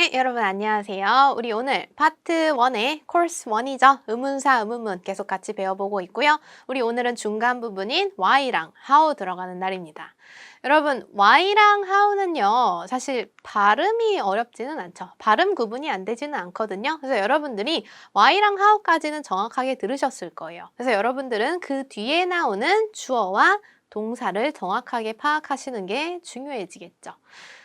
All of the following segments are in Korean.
네, 여러분 안녕하세요. 우리 오늘 파트 1의 코र्스 1이죠. 의문사, 의문문 계속 같이 배워보고 있고요. 우리 오늘은 중간 부분인 why랑 how 들어가는 날입니다. 여러분, why랑 how는요, 사실 발음이 어렵지는 않죠. 발음 구분이 안 되지는 않거든요. 그래서 여러분들이 why랑 how까지는 정확하게 들으셨을 거예요. 그래서 여러분들은 그 뒤에 나오는 주어와 동사를 정확하게 파악하시는 게 중요해지겠죠.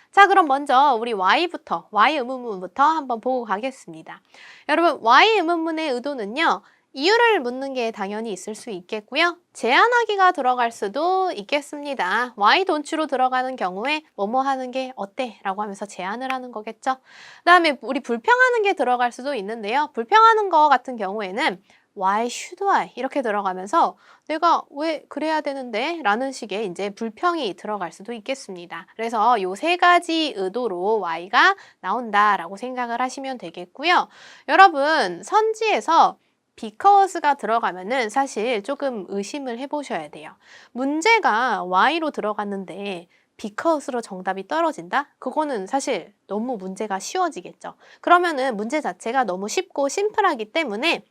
자, 그럼 먼저 우리 why부터, why 의문문부터 한번 보고 가겠습니다. 여러분, why 의문문의 의도는요, 이유를 묻는 게 당연히 있을 수 있겠고요. 제안하기가 들어갈 수도 있겠습니다. why don't you로 들어가는 경우에 뭐뭐 하는 게 어때? 라고 하면서 제안을 하는 거겠죠. 그 다음에 우리 불평하는 게 들어갈 수도 있는데요. 불평하는 거 같은 경우에는 why should I? 이렇게 들어가면서 내가 왜 그래야 되는데? 라는 식의 이제 불평이 들어갈 수도 있겠습니다. 그래서 요 세 가지 의도로 why가 나온다라고 생각을 하시면 되겠고요. 여러분, 선지에서 because가 들어가면은 사실 조금 의심을 해보셔야 돼요. 문제가 why로 들어갔는데 because로 정답이 떨어진다? 그거는 사실 너무 문제가 쉬워지겠죠. 그러면은 문제 자체가 너무 쉽고 심플하기 때문에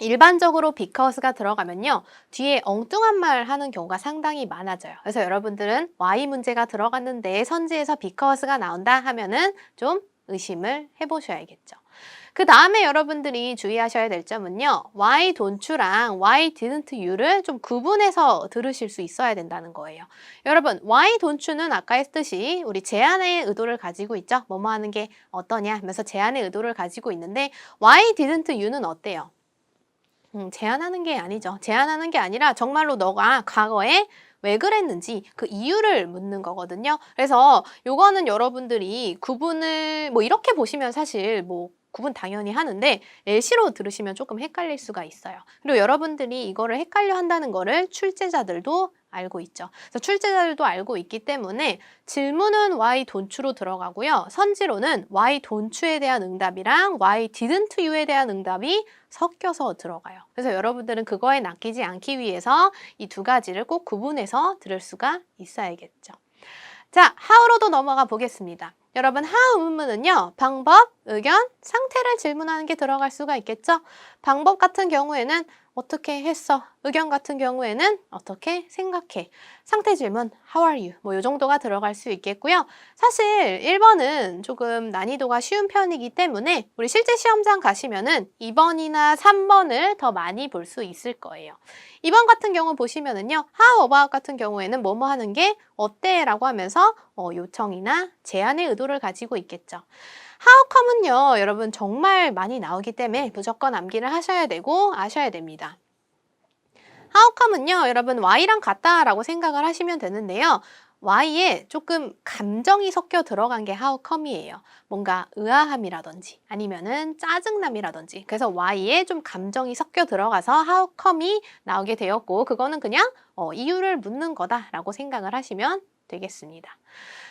일반적으로 because가 들어가면요, 뒤에 엉뚱한 말 하는 경우가 상당히 많아져요. 그래서 여러분들은 why 문제가 들어갔는데 선지에서 because가 나온다 하면은 좀 의심을 해보셔야겠죠. 그 다음에 여러분들이 주의하셔야 될 점은요, why don't you랑 why didn't you를 좀 구분해서 들으실 수 있어야 된다는 거예요. 여러분, why don't you는 아까 했듯이 우리 제안의 의도를 가지고 있죠. 뭐뭐 하는 게 어떠냐 하면서 제안의 의도를 가지고 있는데 why didn't you는 어때요? 제안하는 게 아니죠. 제안하는 게 아니라 정말로 너가 과거에 왜 그랬는지 그 이유를 묻는 거거든요. 그래서 요거는 여러분들이 구분을 뭐 이렇게 보시면 사실 뭐 구분 당연히 하는데 예시로 들으시면 조금 헷갈릴 수가 있어요. 그리고 여러분들이 이거를 헷갈려 한다는 거를 출제자들도 알고 있죠. 그래서 출제자들도 알고 있기 때문에 질문은 why don't you로 들어가고요. 선지로는 why don't you에 대한 응답이랑 why didn't you에 대한 응답이 섞여서 들어가요. 그래서 여러분들은 그거에 낚이지 않기 위해서 이 두 가지를 꼭 구분해서 들을 수가 있어야겠죠. 자, how로도 넘어가 보겠습니다. 여러분, how 의문문은요, 방법, 의견, 상태를 질문하는 게 들어갈 수가 있겠죠? 방법 같은 경우에는 어떻게 했어? 의견 같은 경우에는 어떻게 생각해? 상태 질문, how are you? 뭐 요 정도가 들어갈 수 있겠고요. 사실 1번은 조금 난이도가 쉬운 편이기 때문에 우리 실제 시험장 가시면은 2번이나 3번을 더 많이 볼 수 있을 거예요. 2번 같은 경우 보시면은요, how about 같은 경우에는 뭐뭐 하는 게 어때? 라고 하면서 요청이나 제안의 의도를 가지고 있겠죠. how come은요, 여러분 정말 많이 나오기 때문에 무조건 암기를 하셔야 되고 아셔야 됩니다. how come은요, 여러분 why랑 같다라고 생각을 하시면 되는데요. why에 조금 감정이 섞여 들어간 게 how come이에요. 뭔가 의아함이라든지 아니면은 짜증남이라든지. 그래서 why에 좀 감정이 섞여 들어가서 how come이 나오게 되었고, 그거는 그냥 이유를 묻는 거다라고 생각을 하시면 되겠습니다.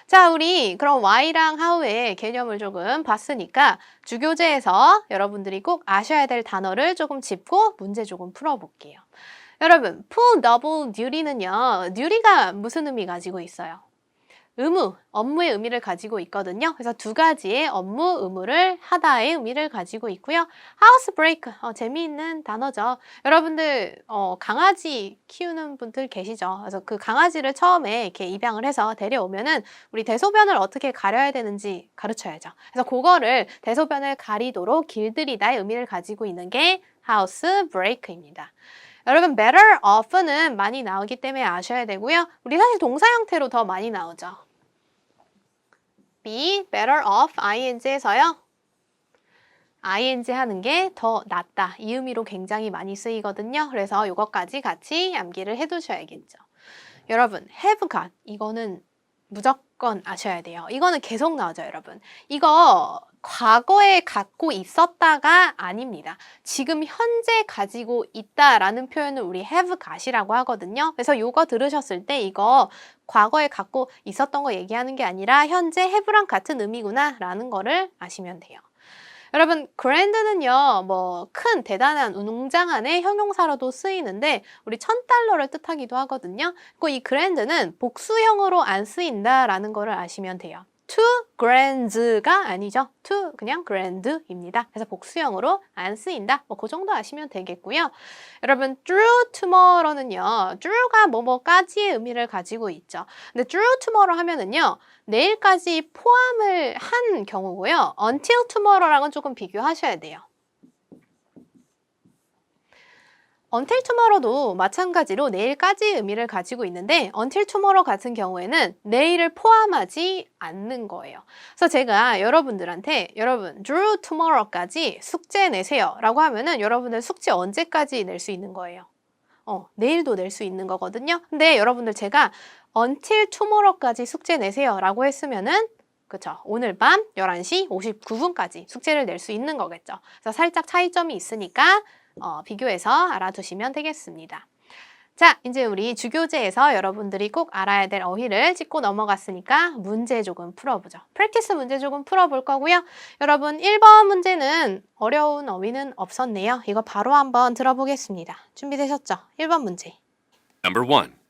자, 우리 그럼 why랑 how의 개념을 조금 봤으니까 주교재에서 여러분들이 꼭 아셔야 될 단어를 조금 짚고 문제 조금 풀어볼게요. 여러분, full double duty는요, duty가 무슨 의미 가지고 있어요? 의무, 업무의 의미를 가지고 있거든요. 그래서 두 가지의 업무, 의무를 하다의 의미를 가지고 있고요. housebreak, 재미있는 단어죠. 여러분들 강아지 키우는 분들 계시죠? 그래서 그 강아지를 처음에 이렇게 입양을 해서 데려오면은 우리 대소변을 어떻게 가려야 되는지 가르쳐야죠. 그래서 그거를 대소변을 가리도록 길들이다의 의미를 가지고 있는 게 housebreak입니다. 여러분, better off는 많이 나오기 때문에 아셔야 되고요. 우리 사실 동사 형태로 더 많이 나오죠. be better off ing에서요. ing 하는 게 더 낫다. 이 의미로 굉장히 많이 쓰이거든요. 그래서 이것까지 같이 암기를 해두셔야겠죠. 여러분, have got 이거는 무조건 아셔야 돼요. 이거는 계속 나오죠, 여러분. 이거 과거에 갖고 있었다가 아닙니다. 지금 현재 가지고 있다라는 표현을 우리 have got이라고 하거든요. 그래서 이거 들으셨을 때 이거 과거에 갖고 있었던 거 얘기하는 게 아니라 현재 have랑 같은 의미구나 라는 거를 아시면 돼요. 여러분, grand는요, 뭐 큰, 대단한, 웅장한의 형용사로도 쓰이는데 우리 $1000를 뜻하기도 하거든요. 그리고 이 grand는 복수형으로 안 쓰인다라는 거를 아시면 돼요. to grands가 아니죠. to 그냥 grand입니다. 그래서 복수형으로 안 쓰인다. 뭐 그 정도 아시면 되겠고요. 여러분 through tomorrow는요. through가 뭐뭐까지의 의미를 가지고 있죠. 근데 through tomorrow 하면은요. 내일까지 포함을 한 경우고요. until tomorrow랑은 조금 비교하셔야 돼요. until tomorrow도 마찬가지로 내일까지의 의미를 가지고 있는데 until tomorrow 같은 경우에는 내일을 포함하지 않는 거예요. 그래서 제가 여러분들한테 여러분 through tomorrow까지 숙제 내세요 라고 하면은 여러분들 숙제 언제까지 낼 수 있는 거예요? 내일도 낼 수 있는 거거든요. 근데 여러분들 제가 until tomorrow까지 숙제 내세요 라고 했으면은 그쵸. 오늘 밤 11시 59분까지 숙제를 낼 수 있는 거겠죠. 그래서 살짝 차이점이 있으니까 비교해서 알아두시면 되겠습니다. 자, 이제 우리 주교재에서 여러분들이 꼭 알아야 될 어휘를 짚고 넘어갔으니까 문제 조금 풀어보죠. 프랙티스 문제 조금 풀어볼 거고요. 여러분 1번 문제는 어려운 어휘는 없었네요. 이거 바로 한번 들어보겠습니다. 준비되셨죠? 1번 문제. Number 1.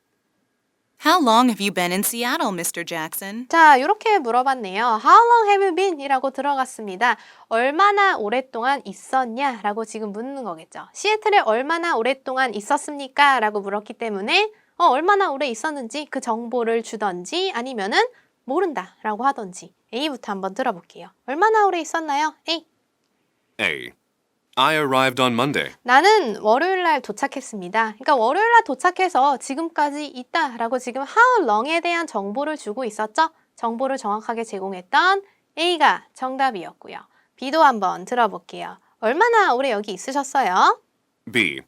How long have you been in Seattle, Mr. Jackson? 자, 이렇게 물어봤네요. How long have you been? 이라고 들어갔습니다. 얼마나 오랫동안 있었냐? 라고 지금 묻는 거겠죠. 시애틀에 얼마나 오랫동안 있었습니까? 라고 물었기 때문에 얼마나 오래 있었는지 그 정보를 주던지 아니면은 모른다 라고 하던지 A부터 한번 들어볼게요. 얼마나 오래 있었나요? A. A. I arrived on Monday. 나는 월요일 날 도착했습니다. 그러니까 월요일 날 도착해서 지금까지 있다 라고 지금 how long에 대한 정보를 주고 있었죠? 정보를 정확하게 제공했던 A가 정답이었고요. B도 한번 들어볼게요. 얼마나 오래 여기 있으셨어요? B.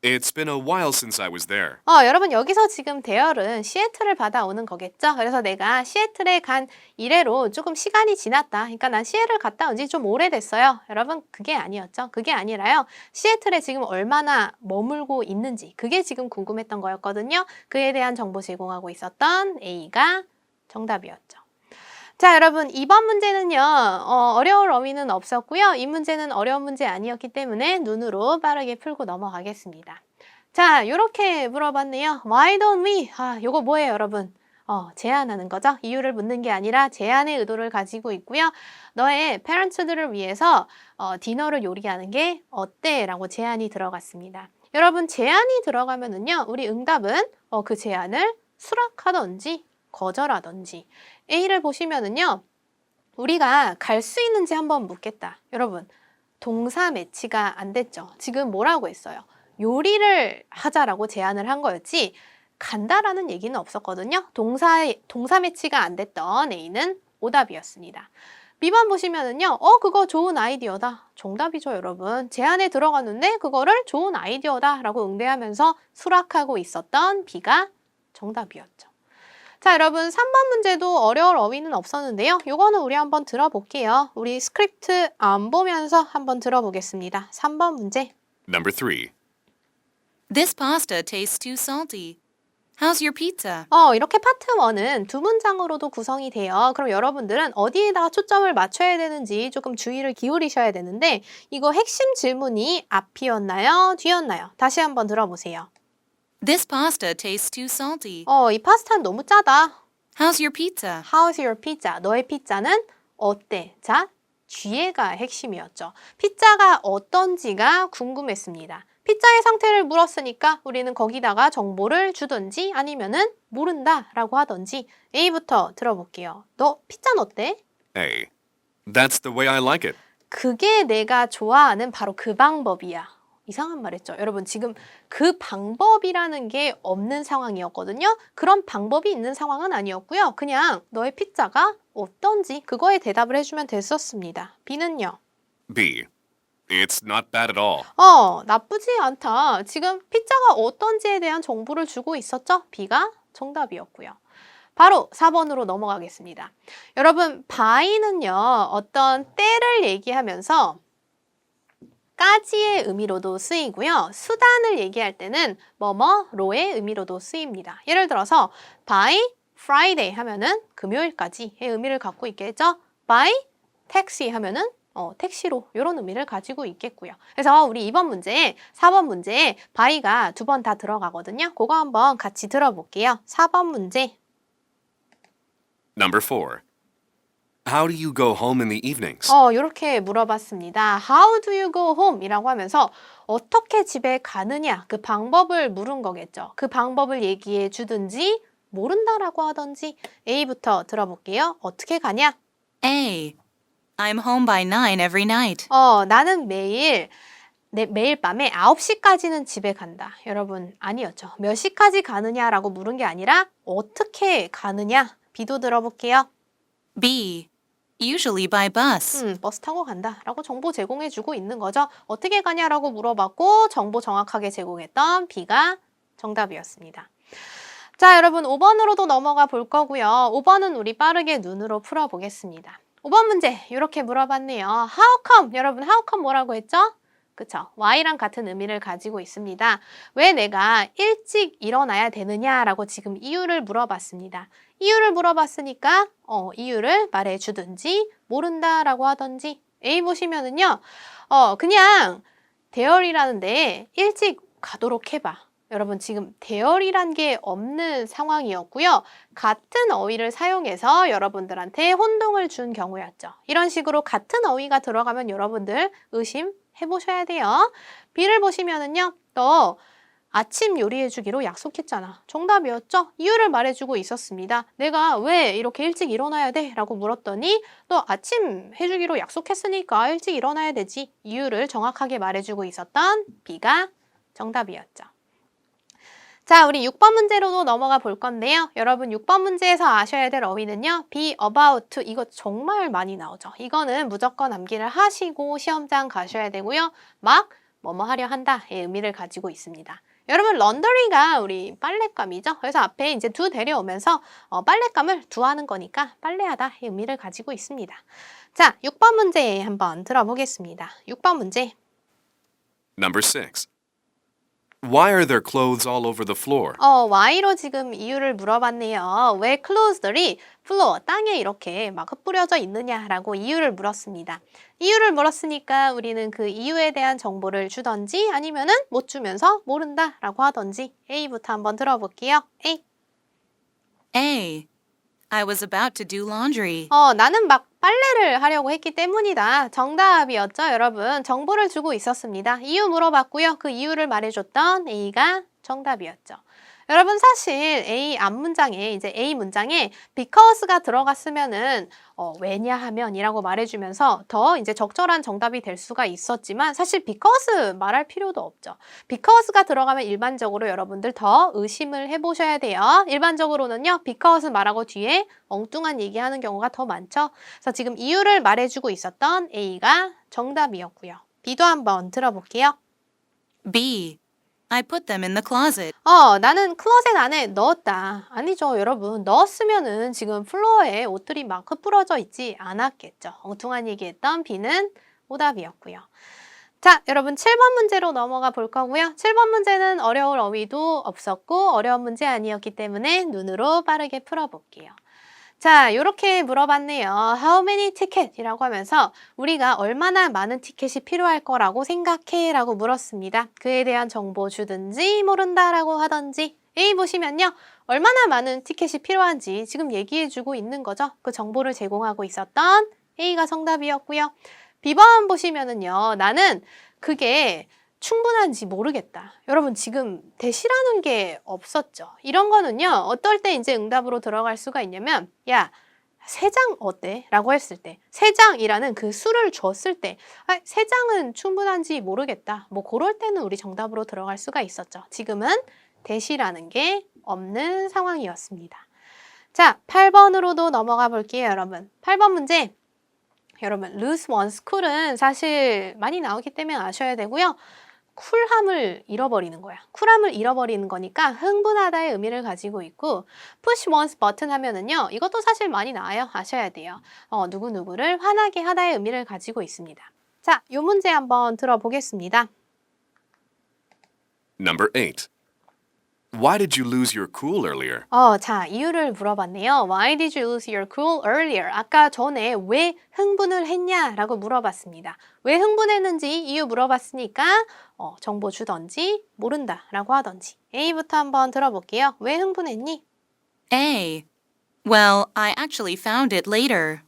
It's been a while since I was there. 여러분 여기서 지금 대열은 시애틀을 받아오는 거겠죠? 그래서 내가 시애틀에 간 이래로 조금 시간이 지났다. 그러니까 난 시애틀 갔다 온 지 좀 오래됐어요. 여러분 그게 아니었죠? 그게 아니라요. 시애틀에 지금 얼마나 머물고 있는지 그게 지금 궁금했던 거였거든요. 그에 대한 정보 제공하고 있었던 A가 정답이었죠. 자, 여러분 2번 문제는요. 어려울 어휘는 없었고요. 이 문제는 어려운 문제 아니었기 때문에 눈으로 빠르게 풀고 넘어가겠습니다. 자, 이렇게 물어봤네요. Why don't we? 요거 뭐예요, 여러분? 제안하는 거죠. 이유를 묻는 게 아니라 제안의 의도를 가지고 있고요. 너의 페런츠들을 위해서 디너를 요리하는 게 어때? 라고 제안이 들어갔습니다. 여러분 제안이 들어가면은요. 우리 응답은 그 제안을 수락하던지 거절하던지 A를 보시면은요. 우리가 갈 수 있는지 한번 묻겠다. 여러분 동사 매치가 안 됐죠. 지금 뭐라고 했어요? 요리를 하자라고 제안을 한 거였지 간다라는 얘기는 없었거든요. 동사 매치가 안 됐던 A는 오답이었습니다. B번 보시면은요. 그거 좋은 아이디어다. 정답이죠, 여러분. 제안에 들어갔는데 그거를 좋은 아이디어다 라고 응대하면서 수락하고 있었던 B가 정답이었죠. 자, 여러분 3번 문제도 어려울 어휘는 없었는데요. 요거는 우리 한번 들어볼게요. 우리 스크립트 안 보면서 한번 들어보겠습니다. 3번 문제. Number 3. This pasta tastes too salty. How's your pizza? 이렇게 파트 1은 두 문장으로도 구성이 돼요. 그럼 여러분들은 어디에다가 초점을 맞춰야 되는지 조금 주의를 기울이셔야 되는데 이거 핵심 질문이 앞이었나요? 뒤였나요? 다시 한번 들어보세요. This pasta tastes too salty. 이 파스타는 너무 짜다. How's your pizza? How's your pizza? 너의 피자는 어때? 자, 뒤에가 핵심이었죠. 피자가 어떤지가 궁금했습니다. 피자의 상태를 물었으니까 우리는 거기다가 정보를 주던지 아니면은 모른다 라고 하던지 A부터 들어볼게요. 너 피자는 어때? A. That's the way I like it. 그게 내가 좋아하는 바로 그 방법이야. 이상한 말 했죠. 여러분 지금 그 방법이라는 게 없는 상황이었거든요. 그런 방법이 있는 상황은 아니었고요. 그냥 너의 피자가 어떤지 그거에 대답을 해주면 됐었습니다. B는요? B. It's not bad at all. 나쁘지 않다. 지금 피자가 어떤지에 대한 정보를 주고 있었죠? B가 정답이었고요. 바로 4번으로 넘어가겠습니다. 여러분 by는요. 어떤 때를 얘기하면서 까지의 의미로도 쓰이고요. 수단을 얘기할 때는 뭐뭐로의 의미로도 쓰입니다. 예를 들어서 by Friday 하면은 금요일까지의 의미를 갖고 있겠죠. by taxi 하면은 택시로 이런 의미를 가지고 있겠고요. 그래서 우리 2번 문제에 4번 문제에 by가 두 번 다 들어가거든요. 그거 한번 같이 들어볼게요. 4번 문제. Number 4. How do you go home in the evenings? 이렇게 물어봤습니다. How do you go home? 이라고 하면서 어떻게 집에 가느냐 그 방법을 물은 거겠죠. 그 방법을 얘기해 주든지 모른다라고 하든지 A부터 들어볼게요. 어떻게 가냐? A. I'm home by 9 every night. 나는 매일 밤에 9시까지는 집에 간다. 여러분 아니었죠. 몇 시까지 가느냐라고 물은 게 아니라 어떻게 가느냐? B도 들어볼게요. B. Usually by bus. 버스 타고 간다 라고 정보 제공해주고 있는 거죠. 어떻게 가냐라고 물어봤고 정보 정확하게 제공했던 B가 정답이었습니다. 자, 여러분 5번으로도 넘어가 볼 거고요. 5번은 우리 빠르게 눈으로 풀어보겠습니다. 5번 문제 이렇게 물어봤네요. How come? 여러분 how come 뭐라고 했죠? 그쵸? Why랑 같은 의미를 가지고 있습니다. 왜 내가 일찍 일어나야 되느냐라고 지금 이유를 물어봤습니다. 이유를 물어봤으니까 이유를 말해주든지 모른다라고 하든지 A 보시면은요. 그냥 대열이라는데 일찍 가도록 해봐. 여러분 지금 대열이란 게 없는 상황이었고요. 같은 어휘를 사용해서 여러분들한테 혼동을 준 경우였죠. 이런 식으로 같은 어휘가 들어가면 여러분들 의심해보셔야 돼요. B를 보시면은요. 너 아침 요리해주기로 약속했잖아. 정답이었죠? 이유를 말해주고 있었습니다. 내가 왜 이렇게 일찍 일어나야 돼? 라고 물었더니 너 아침 해주기로 약속했으니까 일찍 일어나야 되지. 이유를 정확하게 말해주고 있었던 B가 정답이었죠. 자, 우리 6번 문제로도 넘어가 볼 건데요. 여러분 6번 문제에서 아셔야 될 어휘는요. be about to 이거 정말 많이 나오죠. 이거는 무조건 암기를 하시고 시험장 가셔야 되고요. 막 뭐뭐 하려 한다의 의미를 가지고 있습니다. 여러분 런더리가 우리 빨랫감이죠. 그래서 앞에 이제 do 데려오면서 빨랫감을 두하는 거니까 빨래하다의 의미를 가지고 있습니다. 자, 6번 문제 한번 들어보겠습니다. 6번 문제. Number 6. Why are there clothes all over the floor? why로 지금 이유를 물어봤네요. 왜 clothes들이 floor, 땅에 이렇게 막 흩뿌려져 있느냐라고 이유를 물었습니다. 이유를 물었으니까 우리는 그 이유에 대한 정보를 주던지 아니면은 못 주면서 모른다라고 하던지 A부터 한번 들어볼게요. A. A. I was about to do laundry. 나는 막 빨래를 하려고 했기 때문이다. 정답이었죠, 여러분. 정보를 주고 있었습니다. 이유 물어봤고요. 그 이유를 말해줬던 A가 정답이었죠. 여러분 사실 A 앞문장에 이제 A 문장에 because가 들어갔으면은 왜냐하면이라고 말해주면서 더 이제 적절한 정답이 될 수가 있었지만 사실 because 말할 필요도 없죠. because가 들어가면 일반적으로 여러분들 더 의심을 해보셔야 돼요. 일반적으로는요, because 말하고 뒤에 엉뚱한 얘기하는 경우가 더 많죠. 그래서 지금 이유를 말해주고 있었던 A가 정답이었고요. B도 한번 들어볼게요. B. I put them in the closet. 나는 클로set 안에 넣었다. 아니죠, 여러분. 넣었으면은 지금 플로어에 옷들이 막 흩뿌러져 있지 않았겠죠. 엉뚱한 얘기했던 B는 오답이었고요. 자, 여러분 7번 문제로 넘어가 볼 거고요. 7번 문제는 어려울 어휘도 없었고 어려운 문제 아니었기 때문에 눈으로 빠르게 풀어볼게요. 자, 이렇게 물어봤네요. How many ticket? 이라고 하면서 우리가 얼마나 많은 티켓이 필요할 거라고 생각해? 라고 물었습니다. 그에 대한 정보 주든지 모른다라고 하든지 A 보시면요. 얼마나 많은 티켓이 필요한지 지금 얘기해주고 있는 거죠. 그 정보를 제공하고 있었던 A가 정답이었고요. B번 보시면은요. 나는 그게 충분한지 모르겠다. 여러분 지금 대시라는 게 없었죠. 이런 거는요. 어떨 때 이제 응답으로 들어갈 수가 있냐면 야, 3장 어때? 라고 했을 때 3장이라는 그 수를 줬을 때 3장은 충분한지 모르겠다. 뭐 그럴 때는 우리 정답으로 들어갈 수가 있었죠. 지금은 대시라는 게 없는 상황이었습니다. 자, 8번으로도 넘어가 볼게요, 여러분. 8번 문제. 여러분, lose one's cool은 사실 많이 나오기 때문에 아셔야 되고요. 쿨함을 잃어버리는 거야. 쿨함을 잃어버리는 거니까 흥분하다의 의미를 가지고 있고 push one's button 하면은요. 이것도 사실 많이 나와요. 아셔야 돼요. 누구누구를 화나게 하다의 의미를 가지고 있습니다. 자, 이 문제 한번 들어보겠습니다. Number 8. Why did you lose your cool earlier? 자, 이유를 물어봤네요. Why did you lose your cool earlier? 아까 전에 왜 흥분을 했냐라고 물어봤습니다. 왜 흥분했는지 이유 물어봤으니까 정보 주던지 모른다라고 하던지 A부터 한번 들어볼게요. 왜 흥분했니? A. Well, I actually found it later.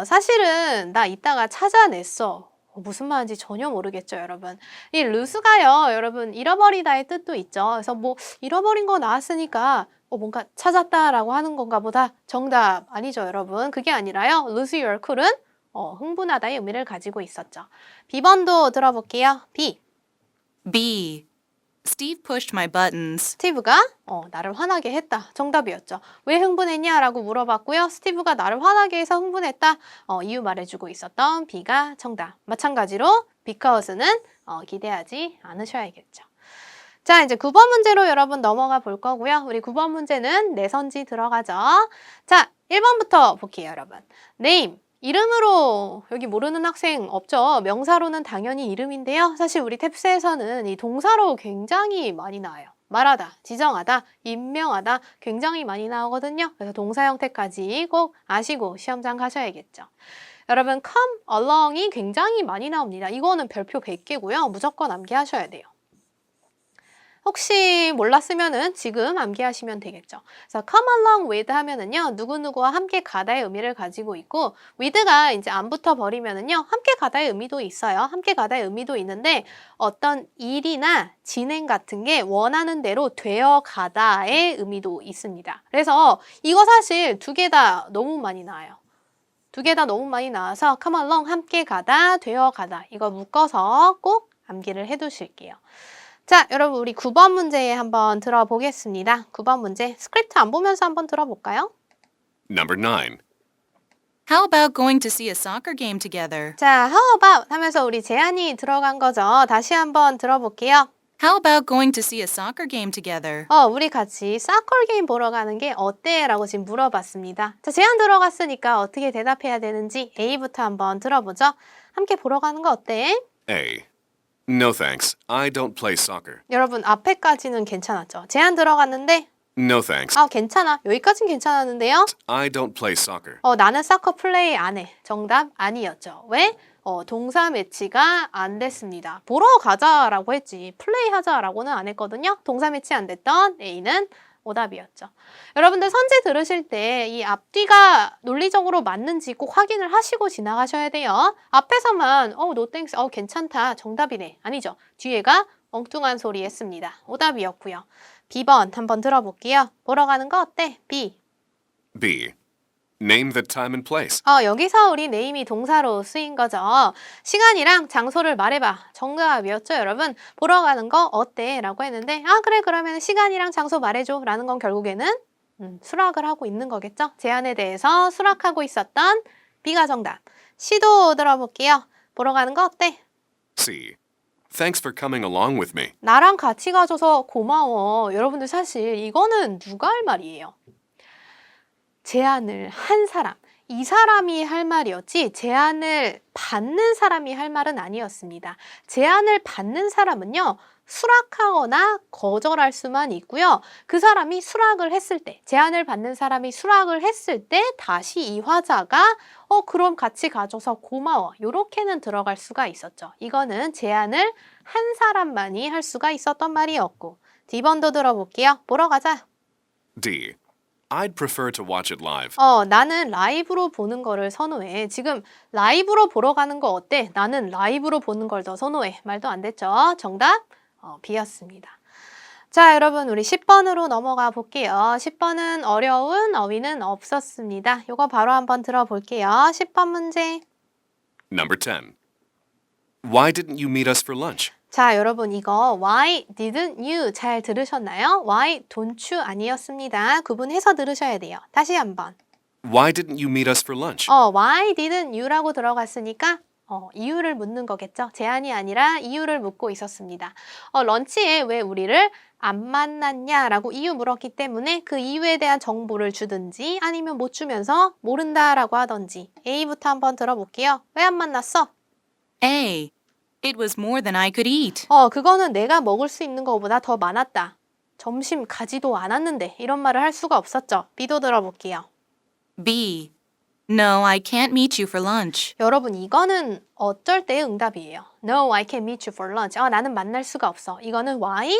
사실은 나 이따가 찾아냈어. 무슨 말인지 전혀 모르겠죠, 여러분. 이 루스가요, 여러분, 잃어버리다의 뜻도 있죠. 그래서 뭐, 잃어버린 거 나왔으니까, 뭔가 찾았다라고 하는 건가 보다. 정답 아니죠, 여러분. 그게 아니라요, lose your cool은 흥분하다의 의미를 가지고 있었죠. B번도 들어볼게요. B. B. Steve pushed my buttons. 스티브가 나를 화나게 했다. 정답이었죠. 왜 흥분했냐라고 물어봤고요. 스티브가 나를 화나게 해서 흥분했다. 이유 말해주고 있었던 B가 정답. 마찬가지로 because는 기대하지 않으셔야겠죠. 자, 이제 9번 문제로 여러분 넘어가 볼 거고요. 우리 9번 문제는 내선지 들어가죠. 자, 1번부터 볼게요, 여러분. name. 이름으로 여기 모르는 학생 없죠? 명사로는 당연히 이름인데요. 사실 우리 탭스에서는 이 동사로 굉장히 많이 나와요. 말하다, 지정하다, 임명하다 굉장히 많이 나오거든요. 그래서 동사 형태까지 꼭 아시고 시험장 가셔야겠죠. 여러분, come along이 굉장히 많이 나옵니다. 이거는 별표 100개고요. 무조건 암기하셔야 돼요. 혹시 몰랐으면은 지금 암기하시면 되겠죠. 그래서 come along with 하면은요, 누구누구와 함께 가다의 의미를 가지고 있고, with가 이제 안 붙어 버리면은요, 함께 가다의 의미도 있어요. 함께 가다의 의미도 있는데, 어떤 일이나 진행 같은 게 원하는 대로 되어 가다의 의미도 있습니다. 그래서 이거 사실 두 개 다 너무 많이 나와요. 두 개 다 너무 많이 나와서 come along, 함께 가다, 되어 가다. 이거 묶어서 꼭 암기를 해 두실게요. 자, 여러분 우리 9번 문제 한번 들어보겠습니다. 9번 문제 스크립트 안 보면서 한번 들어볼까요? Number 9. How about going to see a soccer game together? 자, how about 하면서 우리 제안이 들어간 거죠. 다시 한번 들어볼게요. How about going to see a soccer game together? 우리 같이 사커 게임 보러 가는 게 어때? 라고 지금 물어봤습니다. 자, 제안 들어갔으니까 어떻게 대답해야 되는지 A부터 한번 들어보죠. 함께 보러 가는 거 어때? A. No thanks. I don't play soccer. 여러분 앞에까지는 괜찮았죠? 제안 들어갔는데 No thanks. 괜찮아. 여기까지는 괜찮았는데요. I don't play soccer. 나는 사커 플레이 안 해. 정답 아니었죠. 왜? 동사 매치가 안 됐습니다. 보러 가자라고 했지 플레이 하자라고는 안 했거든요. 동사 매치 안 됐던 A는 오답이었죠. 여러분들 선지 들으실 때 이 앞뒤가 논리적으로 맞는지 꼭 확인을 하시고 지나가셔야 돼요. 앞에서만 no thanks, 괜찮다, 정답이네. 아니죠. 뒤에가 엉뚱한 소리 했습니다. 오답이었고요. B번 한번 들어볼게요. 보러 가는 거 어때? B. B. Name the time and place. 여기서 우리 name이 동사로 쓰인 거죠. 시간이랑 장소를 말해봐. 정답이었죠, 여러분? 보러 가는 거 어때? 라고 했는데 그래, 그러면 시간이랑 장소 말해줘. 라는 건 결국에는 수락을 하고 있는 거겠죠? 제안에 대해서 수락하고 있었던 B가 정답. C도 들어볼게요. 보러 가는 거 어때? C. Thanks for coming along with me. 나랑 같이 가줘서 고마워. 여러분들 사실 이거는 누가 할 말이에요? 제안을 한 사람, 이 사람이 할 말이었지 제안을 받는 사람이 할 말은 아니었습니다. 제안을 받는 사람은요, 수락하거나 거절할 수만 있고요. 그 사람이 수락을 했을 때, 제안을 받는 사람이 수락을 했을 때 다시 이 화자가 그럼 같이 가줘서 고마워. 요렇게는 들어갈 수가 있었죠. 이거는 제안을 한 사람만이 할 수가 있었던 말이었고. D번도 들어볼게요. 보러 가자. D. I'd prefer to watch it live. 나는 라이브로 보는 거를 선호해. 지금 라이브로 보러 가는 거 어때? 나는 라이브로 보는 걸 더 선호해. 말도 안 됐죠? 정답 B였습니다. 자, 여러분 우리 10번으로 넘어가 볼게요. 10번은 어려운 어휘는 없었습니다. 이거 바로 한번 들어볼게요. 10번 문제. Number 10. Why didn't you meet us for lunch? 자, 여러분 이거 why didn't you 잘 들으셨나요? why don't you 아니었습니다. 구분해서 들으셔야 돼요. 다시 한번. Why didn't you meet us for lunch? why didn't you라고 들어갔으니까 이유를 묻는 거겠죠. 제안이 아니라 이유를 묻고 있었습니다. 런치에 왜 우리를 안 만났냐라고 이유 물었기 때문에 그 이유에 대한 정보를 주든지 아니면 못 주면서 모른다라고 하든지. A부터 한번 들어볼게요. 왜 안 만났어? A. It was more than I could eat. 그거는 내가 먹을 수 있는 것보다 더 많았다. 점심 가지도 않았는데 이런 말을 할 수가 없었죠. B도 들어볼게요. B. No, I can't meet you for lunch. 여러분 이거는 어쩔 때의 응답이에요. No, I can't meet you for lunch. 나는 만날 수가 없어. 이거는 why?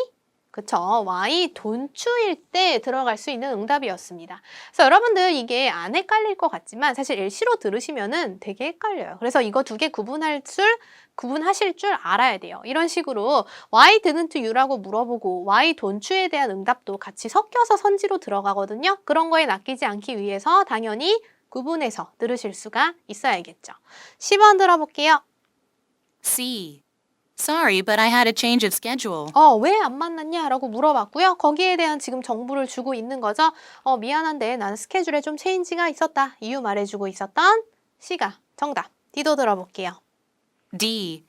그쵸? Why 돈추일 때 들어갈 수 있는 응답이었습니다. 그래서 여러분들 이게 안 헷갈릴 것 같지만 사실 LC로 들으시면은 되게 헷갈려요. 그래서 이거 두 개 구분하실 줄 알아야 돼요. 이런 식으로 Why didn't you라고 물어보고 Why don't you에 대한 응답도 같이 섞여서 선지로 들어가거든요. 그런 거에 낚이지 않기 위해서 당연히 구분해서 들으실 수가 있어야겠죠. 10번 들어볼게요. C. Sorry, but I had a change of schedule. 왜 안 만났냐? 라고 물어봤고요. 거기에 대한 지금 정보를 주고 있는 거죠. 미안한데 나는 스케줄에 좀 체인지가 있었다. 이유 말해주고 있었던 C가 정답. D도 들어볼게요. D.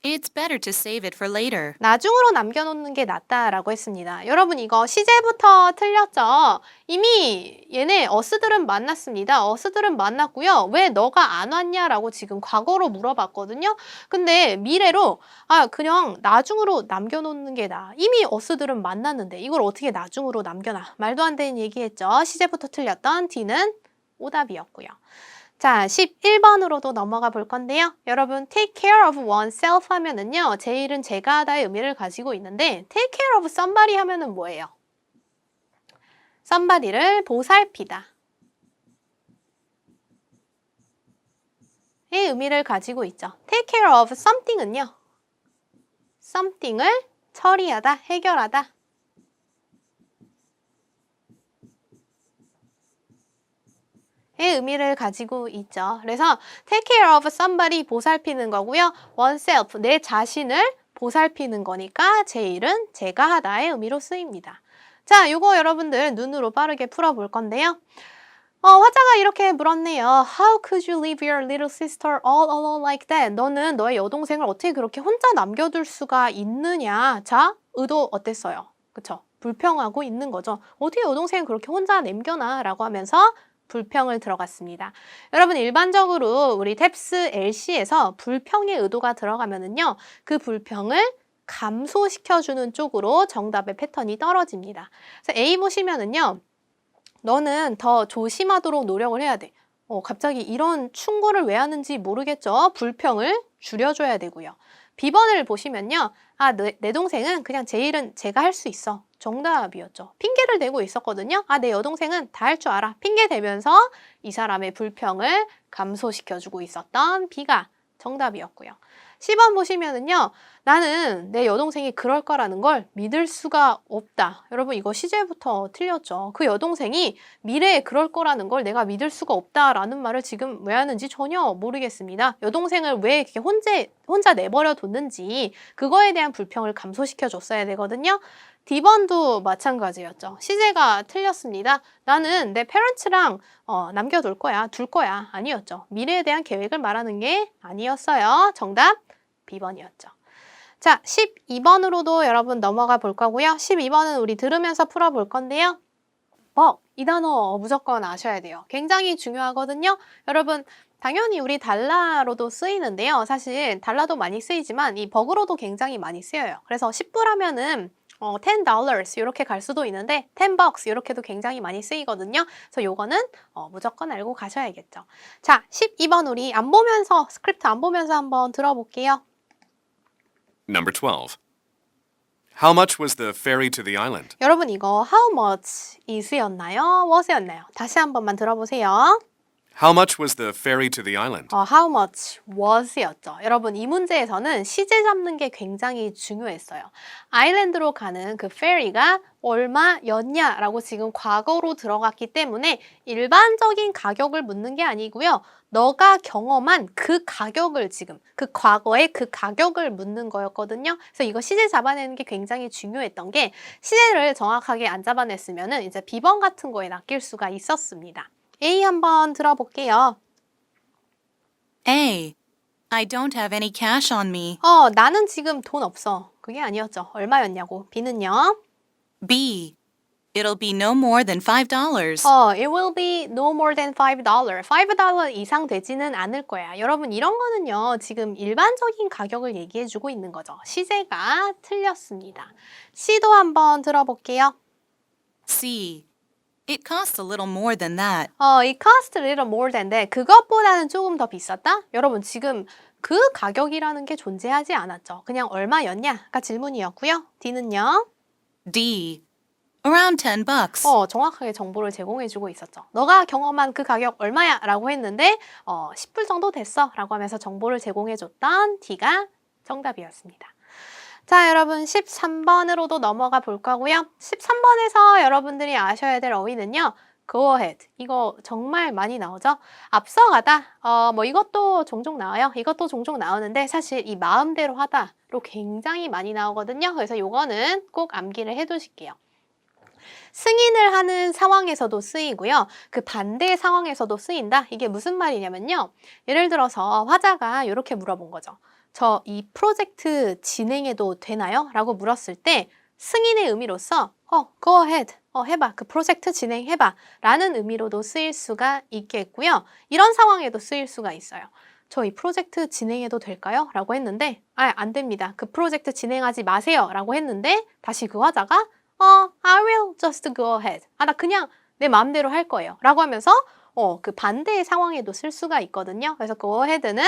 It's better to save it for later. 나중으로 남겨놓는 게 낫다라고 했습니다. 여러분 이거 시제부터 틀렸죠? 이미 얘네 어스들은 만났습니다. 어스들은 만났고요. 왜 너가 안 왔냐라고 지금 과거로 물어봤거든요. 근데 미래로 그냥 나중으로 남겨놓는 게 나아. 이미 어스들은 만났는데 이걸 어떻게 나중으로 남겨놔. 말도 안 되는 얘기했죠. 시제부터 틀렸던 D는 오답이었고요. 자, 11번으로도 넘어가 볼 건데요. 여러분, take care of oneself 하면은요, 제 일은 제가 하다의 의미를 가지고 있는데, take care of somebody 하면은 뭐예요? somebody를 보살피다. 의 의미를 가지고 있죠. take care of something은요, something을 처리하다, 해결하다. 의 의미를 가지고 있죠. 그래서 take care of somebody 보살피는 거고요. oneself 내 자신을 보살피는 거니까 제 일은 제가 하다의 의미로 쓰입니다. 자, 요거 여러분들 눈으로 빠르게 풀어볼 건데요. 화자가 이렇게 물었네요. How could you leave your little sister all alone like that? 너는 너의 여동생을 어떻게 그렇게 혼자 남겨둘 수가 있느냐? 자, 의도 어땠어요? 그쵸? 불평하고 있는 거죠. 어떻게 여동생을 그렇게 혼자 남겨놔? 라고 하면서 불평을 들어갔습니다. 여러분 일반적으로 우리 탭스 LC에서 불평의 의도가 들어가면은요. 그 불평을 감소시켜주는 쪽으로 정답의 패턴이 떨어집니다. 그래서 A 보시면은요. 너는 더 조심하도록 노력을 해야 돼. 갑자기 이런 충고를 왜 하는지 모르겠죠. 불평을 줄여줘야 되고요. B번을 보시면요. 내 동생은 그냥 제 일은 제가 할 수 있어. 정답이었죠. 핑계를 대고 있었거든요. 내 여동생은 다 할 줄 알아. 핑계 대면서 이 사람의 불평을 감소시켜주고 있었던 B가 정답이었고요. 10번 보시면은요. 나는 내 여동생이 그럴 거라는 걸 믿을 수가 없다. 여러분 이거 시제부터 틀렸죠. 그 여동생이 미래에 그럴 거라는 걸 내가 믿을 수가 없다라는 말을 지금 왜 하는지 전혀 모르겠습니다. 여동생을 왜 이렇게 혼자 내버려 뒀는지 그거에 대한 불평을 감소시켜 줬어야 되거든요. D번도 마찬가지였죠. 시제가 틀렸습니다. 나는 내 페런츠랑 남겨둘 거야, 둘 거야. 아니었죠. 미래에 대한 계획을 말하는 게 아니었어요. 정답 B번이었죠. 자, 12번으로도 여러분 넘어가 볼 거고요. 12번은 우리 들으면서 풀어볼 건데요. 이 단어 무조건 아셔야 돼요. 굉장히 중요하거든요. 여러분 당연히 우리 달러로도 쓰이는데요. 사실 달러도 많이 쓰이지만 이 버그로도 굉장히 많이 쓰여요. 그래서 10불 하면은 $10 이렇게 갈 수도 있는데 $10 이렇게도 굉장히 많이 쓰이거든요. 그래서 요거는 무조건 알고 가셔야겠죠. 자, 12번 우리 스크립트 안 보면서 한번 들어볼게요. Number 12. How much was the ferry to the island? 여러분 이거 how much is였나요? was였나요? 다시 한 번만 들어보세요. How much was the ferry to the island? How much was였죠. 여러분 이 문제에서는 시제 잡는 게 굉장히 중요했어요. 아일랜드로 가는 그 페리가 얼마였냐라고 지금 과거로 들어갔기 때문에 일반적인 가격을 묻는 게 아니고요. 너가 경험한 그 가격을 지금 그 과거의 그 가격을 묻는 거였거든요. 그래서 이거 시제 잡아내는 게 굉장히 중요했던 게 시제를 정확하게 안 잡아냈으면은 이제 B번 같은 거에 낚일 수가 있었습니다. A 한번 들어볼게요. A. I don't have any cash on me. 나는 지금 돈 없어. 그게 아니었죠. 얼마였냐고. B는요? B. It'll be no more than $5. It will be no more than $5. $5 이상 되지는 않을 거야. 여러분 이런 거는요. 지금 일반적인 가격을 얘기해주고 있는 거죠. 시제가 틀렸습니다. C도 한번 들어볼게요. C. It costs a little more than that. It cost a little more than that. 그것보다는 조금 더 비쌌다? 여러분 지금 그 가격이라는 게 존재하지 않았죠. 그냥 얼마였냐가 질문이었고요. D는요? D. Around $10. 정확하게 정보를 제공해주고 있었죠. 너가 경험한 그 가격 얼마야? 라고 했는데 10불 정도 됐어 라고 하면서 정보를 제공해줬던 D가 정답이었습니다. 자, 여러분 13번으로도 넘어가 볼 거고요. 13번에서 여러분들이 아셔야 될 어휘는요. Go ahead. 이거 정말 많이 나오죠? 앞서가다. 이것도 종종 나와요. 이것도 종종 나오는데 사실 이 마음대로 하다로 굉장히 많이 나오거든요. 그래서 요거는 꼭 암기를 해두실게요. 승인을 하는 상황에서도 쓰이고요. 그 반대 상황에서도 쓰인다. 이게 무슨 말이냐면요. 예를 들어서 화자가 이렇게 물어본 거죠. 저 이 프로젝트 진행해도 되나요? 라고 물었을 때 승인의 의미로서 go ahead. 해봐. 그 프로젝트 진행해봐. 라는 의미로도 쓰일 수가 있겠고요. 이런 상황에도 쓰일 수가 있어요. 저 이 프로젝트 진행해도 될까요? 라고 했는데 안 됩니다. 그 프로젝트 진행하지 마세요. 라고 했는데 다시 그 화자가 I will just go ahead. 나 그냥 내 마음대로 할 거예요. 라고 하면서 그 반대의 상황에도 쓸 수가 있거든요. 그래서 go ahead는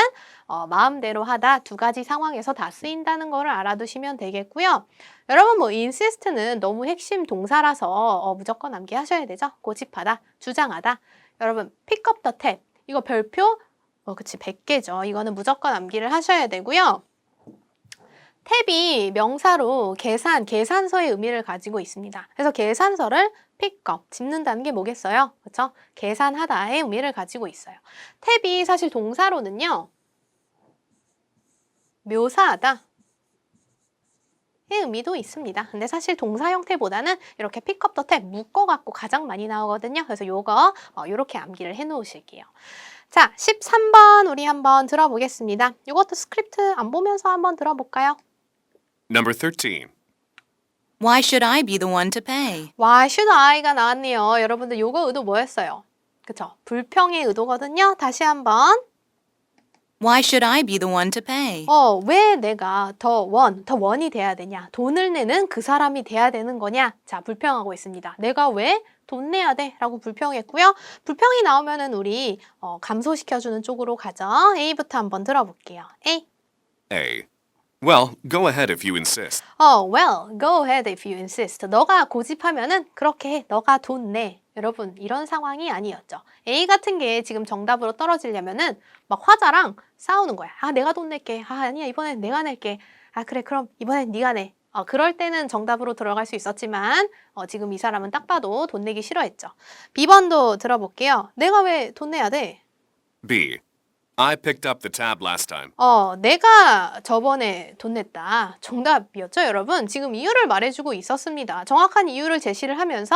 마음대로 하다 두 가지 상황에서 다 쓰인다는 거를 알아두시면 되겠고요. 여러분 insist는 너무 핵심 동사라서 무조건 암기하셔야 되죠. 고집하다, 주장하다. 여러분 pick up the tab. 이거 별표 그치 100개죠. 이거는 무조건 암기를 하셔야 되고요. 탭이 명사로 계산서의 의미를 가지고 있습니다. 그래서 계산서를 pick up, 짚는다는 게 뭐겠어요? 그렇죠? 계산하다의 의미를 가지고 있어요. 탭이 사실 동사로는요. 묘사하다 의 의미도 있습니다. 근데 사실 동사 형태보다는 이렇게 pick up the tab 묶어갖고 가장 많이 나오거든요. 그래서 요거 요렇게 암기를 해놓으실게요. 자, 13번 우리 한번 들어보겠습니다. 이것도 스크립트 안 보면서 한번 들어볼까요? Number 13. Why should I be the one to pay? Why should I가 나왔네요. 여러분들 요거 의도 뭐였어요? 그쵸? 불평의 의도거든요. 다시 한번. Why should I be the one to pay? 왜 내가 더 원이 돼야 되냐? 돈을 내는 그 사람이 돼야 되는 거냐? 자, 불평하고 있습니다. 내가 왜 돈 내야 돼? 라고 불평했고요. 불평이 나오면은 우리 감소시켜주는 쪽으로 가죠. A부터 한번 들어볼게요. A. A. Well, go ahead if you insist. Well, go ahead if you insist. 너가 고집하면은 그렇게 해. 너가 돈 내. 여러분, 이런 상황이 아니었죠. A 같은 게 지금 정답으로 떨어지려면은 막 화자랑 싸우는 거야. 내가 돈 낼게. 아니야, 이번엔 내가 낼게. 그래, 그럼 이번엔 네가 내. 그럴 때는 정답으로 들어갈 수 있었지만 지금 이 사람은 딱 봐도 돈 내기 싫어했죠. B번도 들어볼게요. 내가 왜 돈 내야 돼? B. I picked up the tab last time. 내가 저번에 돈 냈다. 정답이었죠, 여러분? 지금 이유를 말해주고 있었습니다. 정확한 이유를 제시를 하면서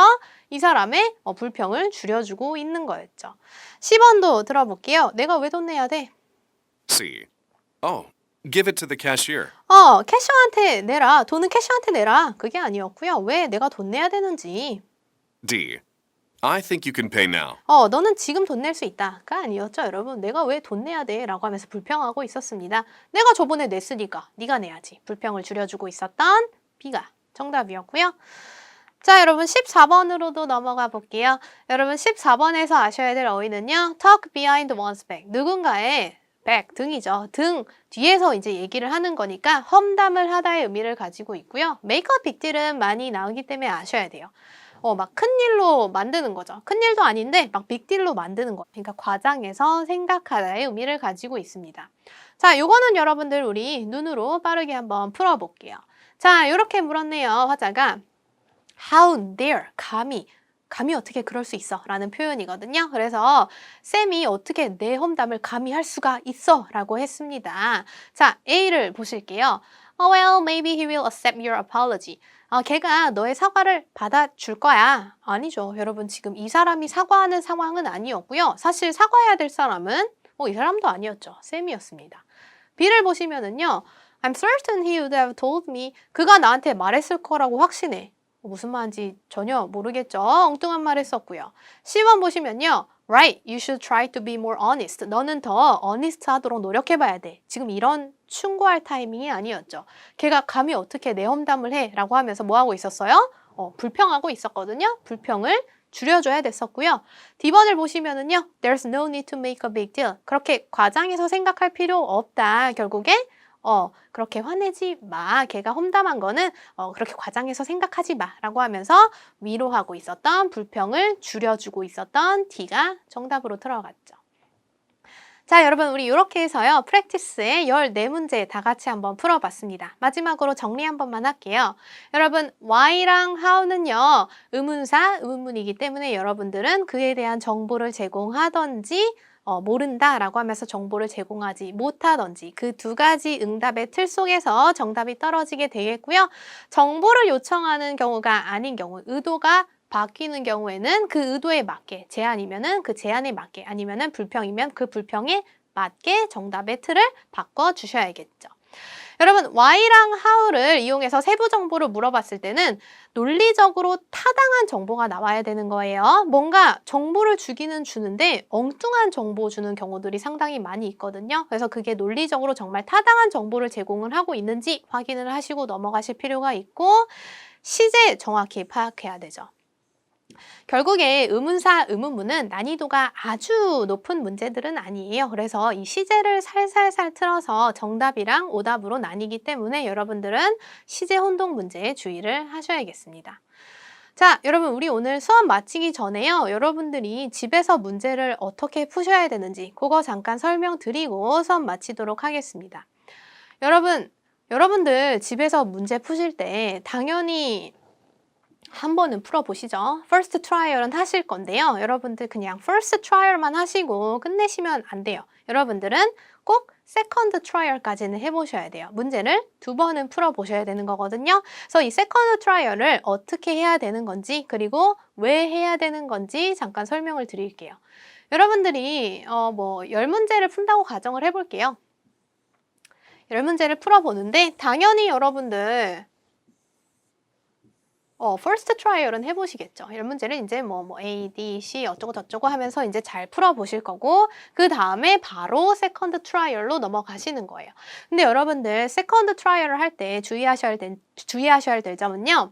이 사람의 불평을 줄여주고 있는 거였죠. 10번도 들어볼게요. 내가 왜 돈 내야 돼? C. Oh, give it to the cashier. 캐셔한테 내라. 돈은 캐셔한테 내라. 그게 아니었고요. 왜 내가 돈 내야 되는지. D. I think you can pay now. 너는 지금 돈 낼 수 있다가 아니었죠, 여러분. 내가 왜 돈 내야 돼? 라고 하면서 불평하고 있었습니다. 내가 저번에 냈으니까 네가 내야지. 불평을 줄여주고 있었던 B가 정답이었고요. 자, 여러분 14번으로도 넘어가 볼게요. 여러분 14번에서 아셔야 될 어휘는요. talk behind one's back. 누군가의 back, 등이죠. 등 뒤에서 이제 얘기를 하는 거니까 험담을 하다의 의미를 가지고 있고요. make a big deal은 많이 나오기 때문에 아셔야 돼요. 막 큰일로 만드는 거죠. 큰일도 아닌데 막 빅딜로 만드는 거. 그러니까 과장해서 생각하다의 의미를 가지고 있습니다. 자, 요거는 여러분들 우리 눈으로 빠르게 한번 풀어볼게요. 자, 이렇게 물었네요. 화자가 How dare, 감히 어떻게 그럴 수 있어? 라는 표현이거든요. 그래서 쌤이 어떻게 내 험담을 감히 할 수가 있어? 라고 했습니다. 자, A를 보실게요. Well, maybe he will accept your apology. 걔가 너의 사과를 받아줄 거야. 아니죠. 여러분 지금 이 사람이 사과하는 상황은 아니었고요. 사실 사과해야 될 사람은 이 사람도 아니었죠. 쌤이었습니다. B를 보시면은요. I'm certain he would have told me. 그가 나한테 말했을 거라고 확신해. 무슨 말인지 전혀 모르겠죠. 엉뚱한 말 했었고요. C번 보시면요. Right, you should try to be more honest. 너는 더 honest 하도록 노력해봐야 돼. 지금 이런 충고할 타이밍이 아니었죠. 걔가 감히 어떻게 내 험담을 해? 라고 하면서 뭐 하고 있었어요? 불평하고 있었거든요. 불평을 줄여줘야 됐었고요. D번을 보시면은요. There's no need to make a big deal. 그렇게 과장해서 생각할 필요 없다. 결국에 그렇게 화내지 마. 걔가 험담한 거는 그렇게 과장해서 생각하지 마. 라고 하면서 위로하고 있었던 불평을 줄여주고 있었던 D가 정답으로 들어갔죠. 자, 여러분 우리 이렇게 해서요. 프랙티스의 14문제 다 같이 한번 풀어봤습니다. 마지막으로 정리 한 번만 할게요. 여러분 why랑 how는요. 의문사, 의문문이기 때문에 여러분들은 그에 대한 정보를 제공하던지 모른다라고 하면서 정보를 제공하지 못하던지 그 두 가지 응답의 틀 속에서 정답이 떨어지게 되겠고요. 정보를 요청하는 경우가 아닌 경우, 의도가 바뀌는 경우에는 그 의도에 맞게, 제안이면은 그 제안에 맞게, 아니면은 불평이면 그 불평에 맞게 정답의 틀을 바꿔 주셔야겠죠. 여러분, why랑 how를 이용해서 세부 정보를 물어봤을 때는 논리적으로 타당한 정보가 나와야 되는 거예요. 뭔가 정보를 주기는 주는데 엉뚱한 정보 주는 경우들이 상당히 많이 있거든요. 그래서 그게 논리적으로 정말 타당한 정보를 제공을 하고 있는지 확인을 하시고 넘어가실 필요가 있고 시제 정확히 파악해야 되죠. 결국에 의문사, 의문문은 난이도가 아주 높은 문제들은 아니에요. 그래서 이 시제를 살살살 틀어서 정답이랑 오답으로 나뉘기 때문에 여러분들은 시제 혼동 문제에 주의를 하셔야겠습니다. 자, 여러분 우리 오늘 수업 마치기 전에요. 여러분들이 집에서 문제를 어떻게 푸셔야 되는지 그거 잠깐 설명드리고 수업 마치도록 하겠습니다. 여러분들 집에서 문제 푸실 때 당연히 한 번은 풀어보시죠. First trial은 하실 건데요. 여러분들 그냥 first trial만 하시고 끝내시면 안 돼요. 여러분들은 꼭 second trial까지는 해보셔야 돼요. 문제를 2번은 풀어보셔야 되는 거거든요. 그래서 이 second trial을 어떻게 해야 되는 건지 그리고 왜 해야 되는 건지 잠깐 설명을 드릴게요. 여러분들이 10문제를 푼다고 가정을 해볼게요. 10문제를 풀어보는데 당연히 여러분들 first trial은 해보시겠죠. 이런 문제를 이제 A, D, C 어쩌고 저쩌고 하면서 이제 잘 풀어보실 거고 그 다음에 바로 second trial로 넘어가시는 거예요. 근데 여러분들 second trial을 할 때 주의하셔야 될 점은요.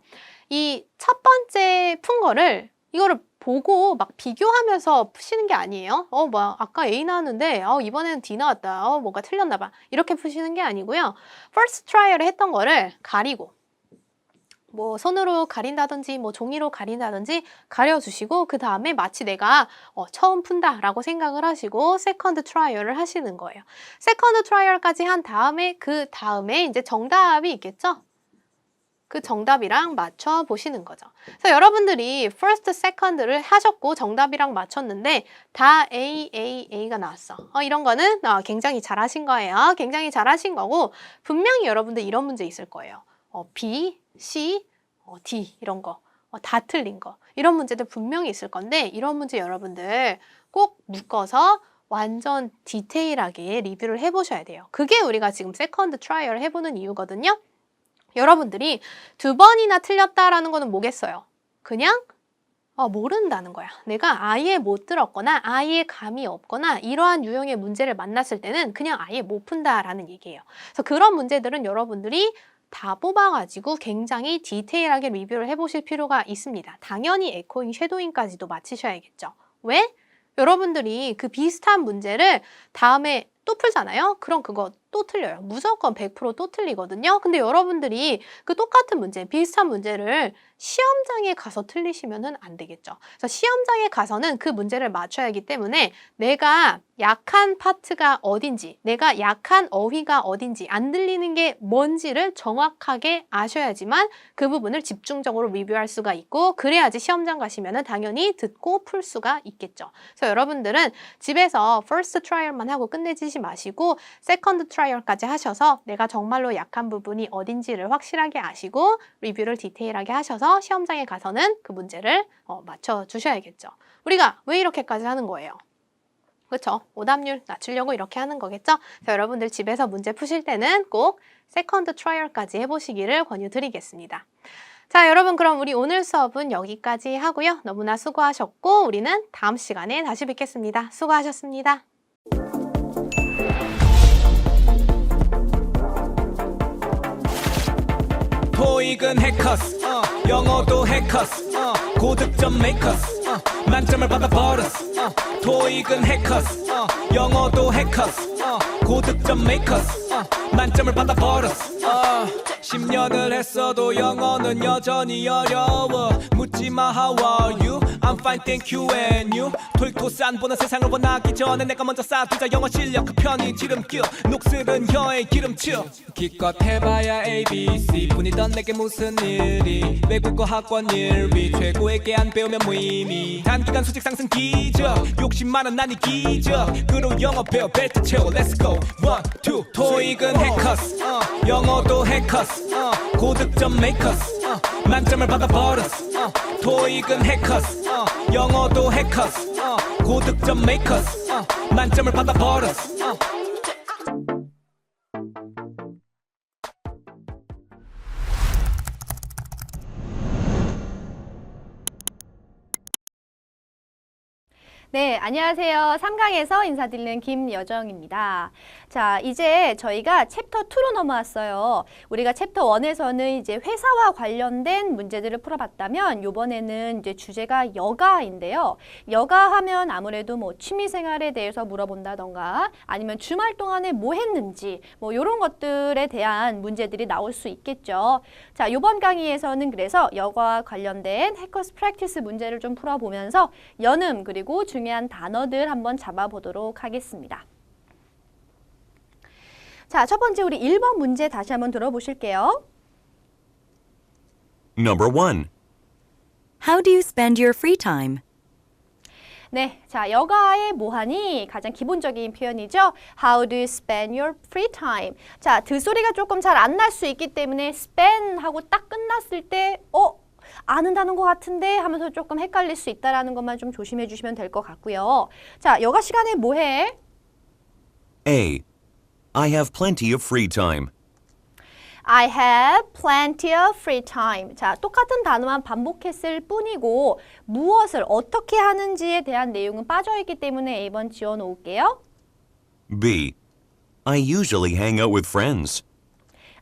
이 첫 번째 푼 거를 이거를 보고 막 비교하면서 푸시는 게 아니에요. 아까 A 나왔는데 이번에는 D 나왔다. 뭔가 틀렸나 봐. 이렇게 푸시는 게 아니고요. first trial을 했던 거를 가리고 손으로 가린다든지 종이로 가린다든지 가려주시고 그 다음에 마치 내가 처음 푼다라고 생각을 하시고 세컨드 트라이얼을 하시는 거예요. 세컨드 트라이얼까지 한 다음에 그 다음에 이제 정답이 있겠죠? 그 정답이랑 맞춰 보시는 거죠. 그래서 여러분들이 first, second를 하셨고 정답이랑 맞췄는데 다 A가 나왔어. 이런 거는 굉장히 잘하신 거예요. 굉장히 잘하신 거고 분명히 여러분들 이런 문제 있을 거예요. B, C, D 이런 거 다 틀린 거 이런 문제들 분명히 있을 건데 이런 문제 여러분들 꼭 묶어서 완전 디테일하게 리뷰를 해보셔야 돼요. 그게 우리가 지금 세컨드 트라이얼 해보는 이유거든요. 여러분들이 2번이나 틀렸다라는 거는 뭐겠어요? 그냥 모른다는 거야. 내가 아예 못 들었거나 아예 감이 없거나 이러한 유형의 문제를 만났을 때는 그냥 아예 못 푼다라는 얘기예요. 그래서 그런 문제들은 여러분들이 다 뽑아가지고 굉장히 디테일하게 리뷰를 해보실 필요가 있습니다. 당연히 에코잉, 쉐도잉까지도 마치셔야겠죠. 왜? 여러분들이 그 비슷한 문제를 다음에 또 풀잖아요? 그럼 그거 또 틀려요. 무조건 100% 또 틀리거든요. 근데 여러분들이 그 똑같은 문제, 비슷한 문제를 시험장에 가서 틀리시면 안 되겠죠. 그래서 시험장에 가서는 그 문제를 맞춰야 하기 때문에 내가 약한 파트가 어딘지, 내가 약한 어휘가 어딘지, 안 들리는 게 뭔지를 정확하게 아셔야지만 그 부분을 집중적으로 리뷰할 수가 있고 그래야지 시험장 가시면 당연히 듣고 풀 수가 있겠죠. 그래서 여러분들은 집에서 first trial만 하고 끝내지 마시고 second trial까지 하셔서 내가 정말로 약한 부분이 어딘지를 확실하게 아시고 리뷰를 디테일하게 하셔서 시험장에 가서는 그 문제를 맞춰주셔야겠죠. 우리가 왜 이렇게까지 하는 거예요? 그렇죠? 오답률 낮추려고 이렇게 하는 거겠죠? 그래서 여러분들 집에서 문제 푸실 때는 꼭 세컨드 트라이얼까지 해보시기를 권유드리겠습니다. 자, 여러분 그럼 우리 오늘 수업은 여기까지 하고요. 너무나 수고하셨고 우리는 다음 시간에 다시 뵙겠습니다. 수고하셨습니다. 토익은 해커스 영어도 해커스 고득점 메이커스 만점을 받아 버렸어 토익은 해커스 영어도 해커스 고득점 메이커스 만점을 받아버렸어 10년을 했어도 영어는 여전히 어려워 묻지마 how are you I'm fine thank you and you 토익토산 보는 세상을 원하기 전에 내가 먼저 쌓아두자 영어 실력 그 편이 지름길 녹슬은 혀의 기름칠 기껏 해봐야 ABC 뿐이던 내게 무슨 일이 외국어 학원 1위 최고에게 안 배우면 무의미 단기간 수직 상승 기적 욕심 많은 난 이 기적 그로 영어 배워 벨트 채워 Let's go 1, 2 토익은 해커스 영어도 해커스 고득점 메이커스 만점을 받아버렸어 토익은 해커스 영어도 해커스 고득점 메이커스 만점을 받아버렸어 네, 안녕하세요. 3강에서 인사드리는 김여정입니다. 자, 이제 저희가 챕터 2로 넘어왔어요. 우리가 챕터 1에서는 이제 회사와 관련된 문제들을 풀어봤다면 이번에는 이제 주제가 여가인데요. 여가 하면 아무래도 뭐 취미생활에 대해서 물어본다던가 아니면 주말 동안에 뭐 했는지 뭐 이런 것들에 대한 문제들이 나올 수 있겠죠. 자, 이번 강의에서는 그래서 여가와 관련된 해커스 프랙티스 문제를 좀 풀어보면서 연음 그리고 중요한 단어들 한번 잡아보도록 하겠습니다. 자, 첫 번째 우리 1번 문제 다시 한번 들어보실게요. Number 1. How do you spend your free time? 네, 자, 여가의 뭐하니? 가장 기본적인 표현이죠. How do you spend your free time? 자, 들소리가 조금 잘 안 날 수 있기 때문에 spend 하고 딱 끝났을 때 아는다는 것 같은데 하면서 조금 헷갈릴 수 있다는 것만 좀 조심해 주시면 될 것 같고요. 자, 여가 시간에 뭐 해? A. I have plenty of free time. I have plenty of free time. 자, 똑같은 단어만 반복했을 뿐이고 무엇을 어떻게 하는지에 대한 내용은 빠져있기 때문에 A번 지워 놓을게요. B. I usually hang out with friends.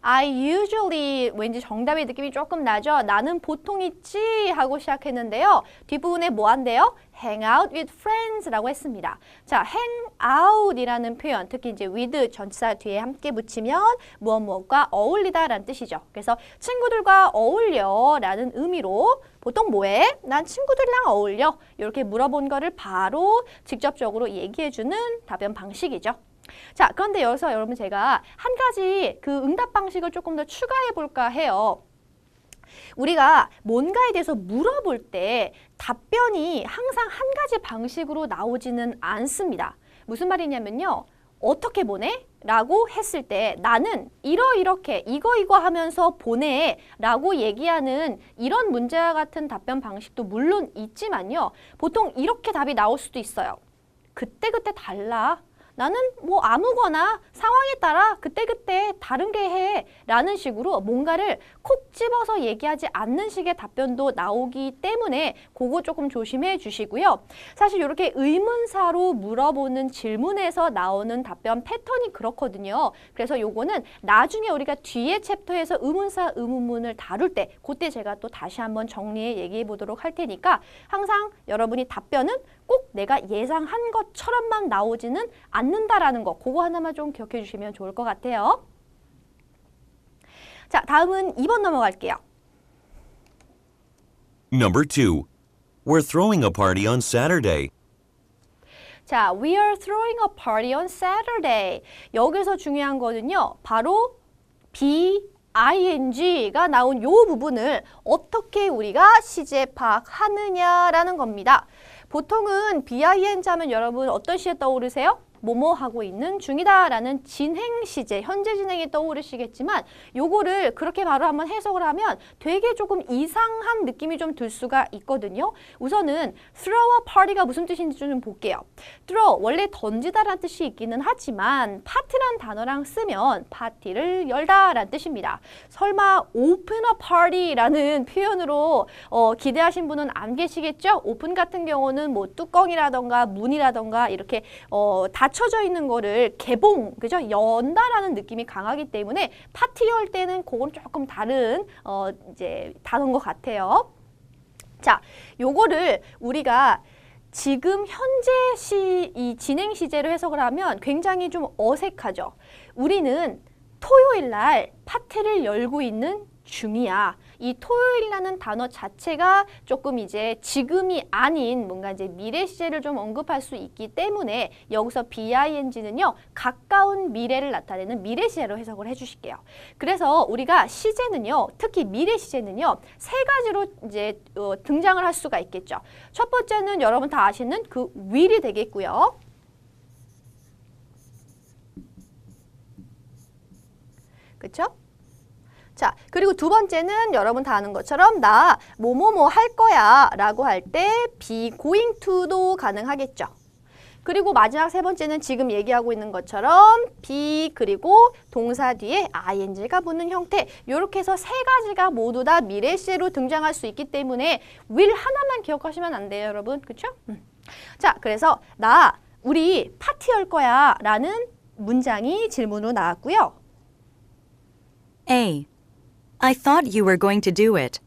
I usually 왠지 정답의 느낌이 조금 나죠. 나는 보통 있지 하고 시작했는데요. 뒷부분에 뭐 한대요? hang out with friends라고 했습니다. 자, hang out이라는 표현, 특히 이제 with 전치사 뒤에 함께 붙이면 무엇과 어울리다라는 뜻이죠. 그래서 친구들과 어울려라는 의미로 보통 뭐해? 난 친구들이랑 어울려. 이렇게 물어본 거를 바로 직접적으로 얘기해주는 답변 방식이죠. 자, 그런데 여기서 여러분 제가 한 가지 그 응답 방식을 조금 더 추가해 볼까 해요. 우리가 뭔가에 대해서 물어볼 때 답변이 항상 한 가지 방식으로 나오지는 않습니다. 무슨 말이냐면요. 어떻게 보내? 라고 했을 때 나는 이렇게 이거 하면서 보내 라고 얘기하는 이런 문제와 같은 답변 방식도 물론 있지만요. 보통 이렇게 답이 나올 수도 있어요. 그때그때 달라. 나는 뭐 아무거나 상황에 따라 그때그때 다른 게 해 라는 식으로 뭔가를 콕 집어서 얘기하지 않는 식의 답변도 나오기 때문에 그거 조금 조심해 주시고요. 사실 이렇게 의문사로 물어보는 질문에서 나오는 답변 패턴이 그렇거든요. 그래서 요거는 나중에 우리가 뒤에 챕터에서 의문사, 의문문을 다룰 때 그때 제가 또 다시 한번 정리해 얘기해 보도록 할 테니까 항상 여러분이 답변은 꼭 내가 예상한 것처럼만 나오지는 않는다라는 거 그거 하나만 좀 기억해 주시면 좋을 것 같아요. 자, 다음은 2번 넘어갈게요. Number 2. We're throwing a party on Saturday. 자, we are throwing a party on Saturday. 여기서 중요한 거는요. 바로 ing가 나온 요 부분을 어떻게 우리가 시제 파악하느냐라는 겁니다. 보통은 BING 하면 여러분 어떤 시제 떠오르세요? 뭐뭐 하고 있는 중이다 라는 진행 시제, 현재 진행이 떠오르시겠지만 요거를 그렇게 바로 한번 해석을 하면 되게 조금 이상한 느낌이 좀 들 수가 있거든요. 우선은 throw a party가 무슨 뜻인지 좀 볼게요. throw, 원래 던지다 라는 뜻이 있기는 하지만 파티란 단어랑 쓰면 파티를 열다 라는 뜻입니다. 설마 open a party 라는 표현으로 기대하신 분은 안 계시겠죠? 오픈 같은 경우는 뭐 뚜껑이라던가 문이라던가 이렇게 닫혀져 있는 거를 개봉, 그죠? 연다라는 느낌이 강하기 때문에 파티 열 때는 그건 조금 다른 이제 단어인 것 같아요. 자, 요거를 우리가 지금 현재 이 진행 시제로 해석을 하면 굉장히 좀 어색하죠. 우리는 토요일 날 파티를 열고 있는 중이야. 이 토요일이라는 단어 자체가 조금 이제 지금이 아닌 뭔가 이제 미래 시제를 좀 언급할 수 있기 때문에 여기서 BING는요 가까운 미래를 나타내는 미래 시제로 해석을 해주실게요. 그래서 우리가 시제는요, 특히 미래 시제는요 세 가지로 이제 등장을 할 수가 있겠죠. 첫 번째는 여러분 다 아시는 그 will이 되겠고요. 그렇죠? 자, 그리고 두 번째는 여러분 다 아는 것처럼 나 뭐뭐뭐 할 거야 라고 할 때 be going to도 가능하겠죠. 그리고 마지막 세 번째는 지금 얘기하고 있는 것처럼 be 그리고 동사 뒤에 ing가 붙는 형태, 이렇게 해서 세 가지가 모두 다 미래 시제로 등장할 수 있기 때문에 will 하나만 기억하시면 안 돼요, 여러분. 그렇죠? 자, 그래서 우리 파티 할 거야 라는 문장이 질문으로 나왔고요. A. I thought you were going to do it.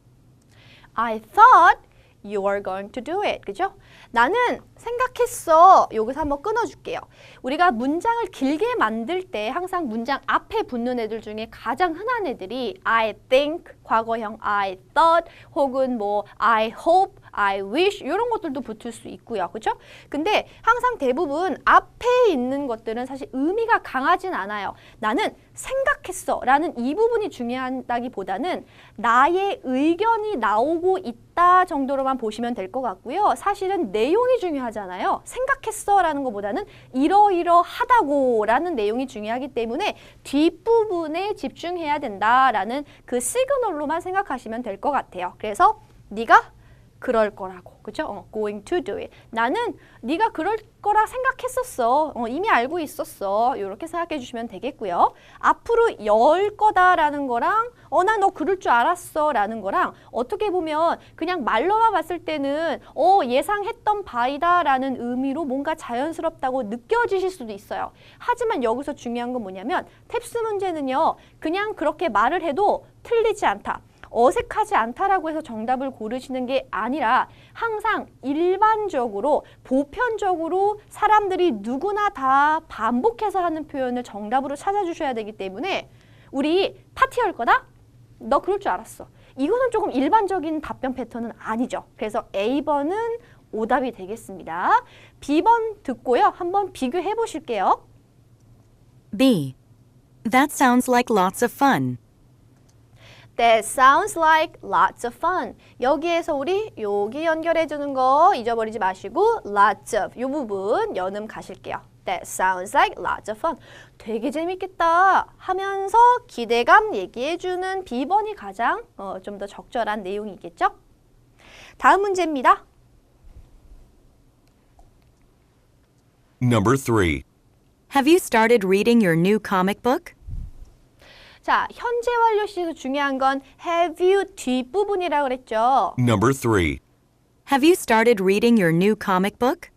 I thought you were going to do it. 그죠? 나는 생각했어. 여기서 한번 끊어줄게요. 우리가 문장을 길게 만들 때 항상 문장 앞에 붙는 애들 중에 가장 흔한 애들이 I think, 과거형 I thought, 혹은 뭐 I hope, I wish 이런 것들도 붙을 수 있고요. 그죠? 근데 항상 대부분 앞에 있는 것들은 사실 의미가 강하진 않아요. 나는 생각했어 라는 이 부분이 중요하다기보다는 나의 의견이 나오고 있다 정도로만 보시면 될 것 같고요. 사실은 내용이 중요하잖아요. 생각했어 라는 것보다는 이러이러하다고 라는 내용이 중요하기 때문에 뒷부분에 집중해야 된다라는 그 시그널로만 생각하시면 될 것 같아요. 그래서 네가 그럴 거라고, 그죠? going to do it. 나는 네가 그럴 거라 생각했었어. 이미 알고 있었어. 이렇게 생각해 주시면 되겠고요. 앞으로 열 거다라는 거랑 나 너 그럴 줄 알았어 라는 거랑 어떻게 보면 그냥 말로만 봤을 때는 예상했던 바이다 라는 의미로 뭔가 자연스럽다고 느껴지실 수도 있어요. 하지만 여기서 중요한 건 뭐냐면 탭스 문제는요, 그냥 그렇게 말을 해도 틀리지 않다, 어색하지 않다라고 해서 정답을 고르시는 게 아니라 항상 일반적으로 보편적으로 사람들이 누구나 다 반복해서 하는 표현을 정답으로 찾아주셔야 되기 때문에 우리 파티할 거다? 너 그럴 줄 알았어. 이거는 조금 일반적인 답변 패턴은 아니죠. 그래서 A번은 오답이 되겠습니다. B번 듣고요. 한번 비교해 보실게요. B. That sounds like lots of fun. That sounds like lots of fun. 여기에서 우리 여기 연결해 주는 거 잊어버리지 마시고 lots of 이 부분 연음 가실게요. That sounds like lots of fun. 되게 재밌겠다 하면서 기대감 얘기해 주는 B번이 가장 좀 더 적절한 내용이겠죠? 다음 문제입니다. Number 3. Have you started reading your new comic book? 자, 현재 완료 시에서 중요한 건 have you 뒷부분이라고 그랬죠. Number 3. Have you started reading your new comic book?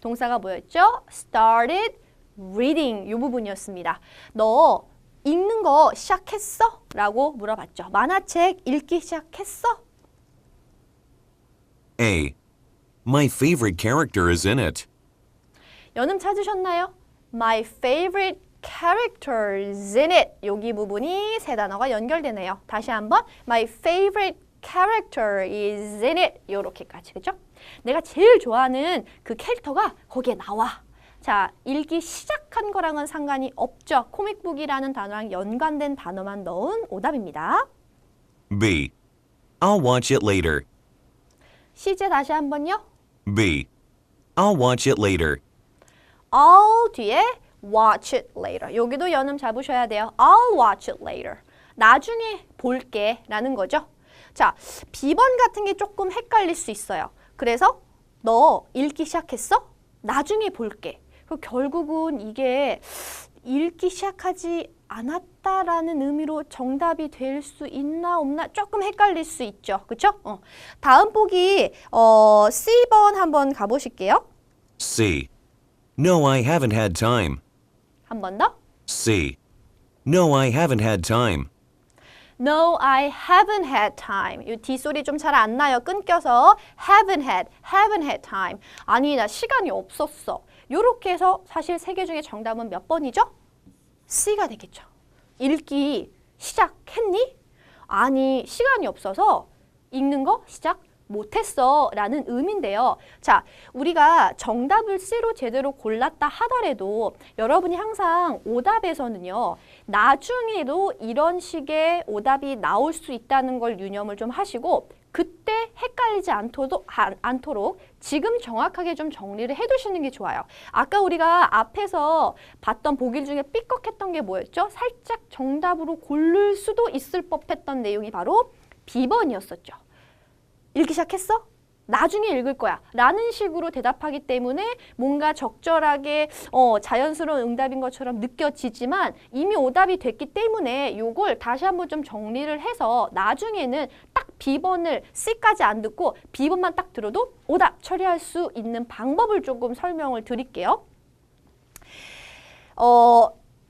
동사가 뭐였죠? started reading 이 부분이었습니다. 너 읽는 거 시작했어? 라고 물어봤죠. 만화책 읽기 시작했어? A. My favorite character is in it. 연음 찾으셨나요? My favorite characters in it. 여기 부분이 세 단어가 연결되네요. 다시 한번 My favorite character is in it. 요렇게까지, 그죠? 내가 제일 좋아하는 그 캐릭터가 거기에 나와. 자, 읽기 시작한 거랑은 상관이 없죠. 코믹북이라는 단어랑 연관된 단어만 넣은 오답입니다. B. I'll watch it later. 시제 다시 한번요. B. I'll watch it later. I'll 뒤에 watch it later. 여기도 연음 잡으셔야 돼요. I'll watch it later. 나중에 볼게 라는 거죠. 자, B번 같은 게 조금 헷갈릴 수 있어요. 그래서 너 읽기 시작했어? 나중에 볼게. 그리고 결국은 이게 읽기 시작하지 않았다라는 의미로 정답이 될 수 있나 없나 조금 헷갈릴 수 있죠. 그렇죠? 다음 보기 C번 한번 가보실게요. C. No, I haven't had time. 한 번 더. C. No, I haven't had time. No, I haven't had time. 이 뒷소리 좀 잘 안 나요. 끊겨서 haven't had time. 아니, 나 시간이 없었어. 요렇게 해서 사실 세 개 중에 정답은 몇 번이죠? C가 되겠죠. 읽기 시작했니? 아니, 시간이 없어서 읽는 거 시작 못했어 라는 의미인데요. 자, 우리가 정답을 C로 제대로 골랐다 하더라도 여러분이 항상 오답에서는요, 나중에도 이런 식의 오답이 나올 수 있다는 걸 유념을 좀 하시고, 그때 헷갈리지 않도록 지금 정확하게 좀 정리를 해두시는 게 좋아요. 아까 우리가 앞에서 봤던 보기 중에 삐걱했던 게 뭐였죠? 살짝 정답으로 고를 수도 있을 법했던 내용이 바로 B번이었었죠. 읽기 시작했어? 나중에 읽을 거야 라는 식으로 대답하기 때문에 뭔가 적절하게 자연스러운 응답인 것처럼 느껴지지만 이미 오답이 됐기 때문에 요걸 다시 한번 좀 정리를 해서 나중에는 딱 B번을 C까지 안 듣고 B번만 딱 들어도 오답 처리할 수 있는 방법을 조금 설명을 드릴게요.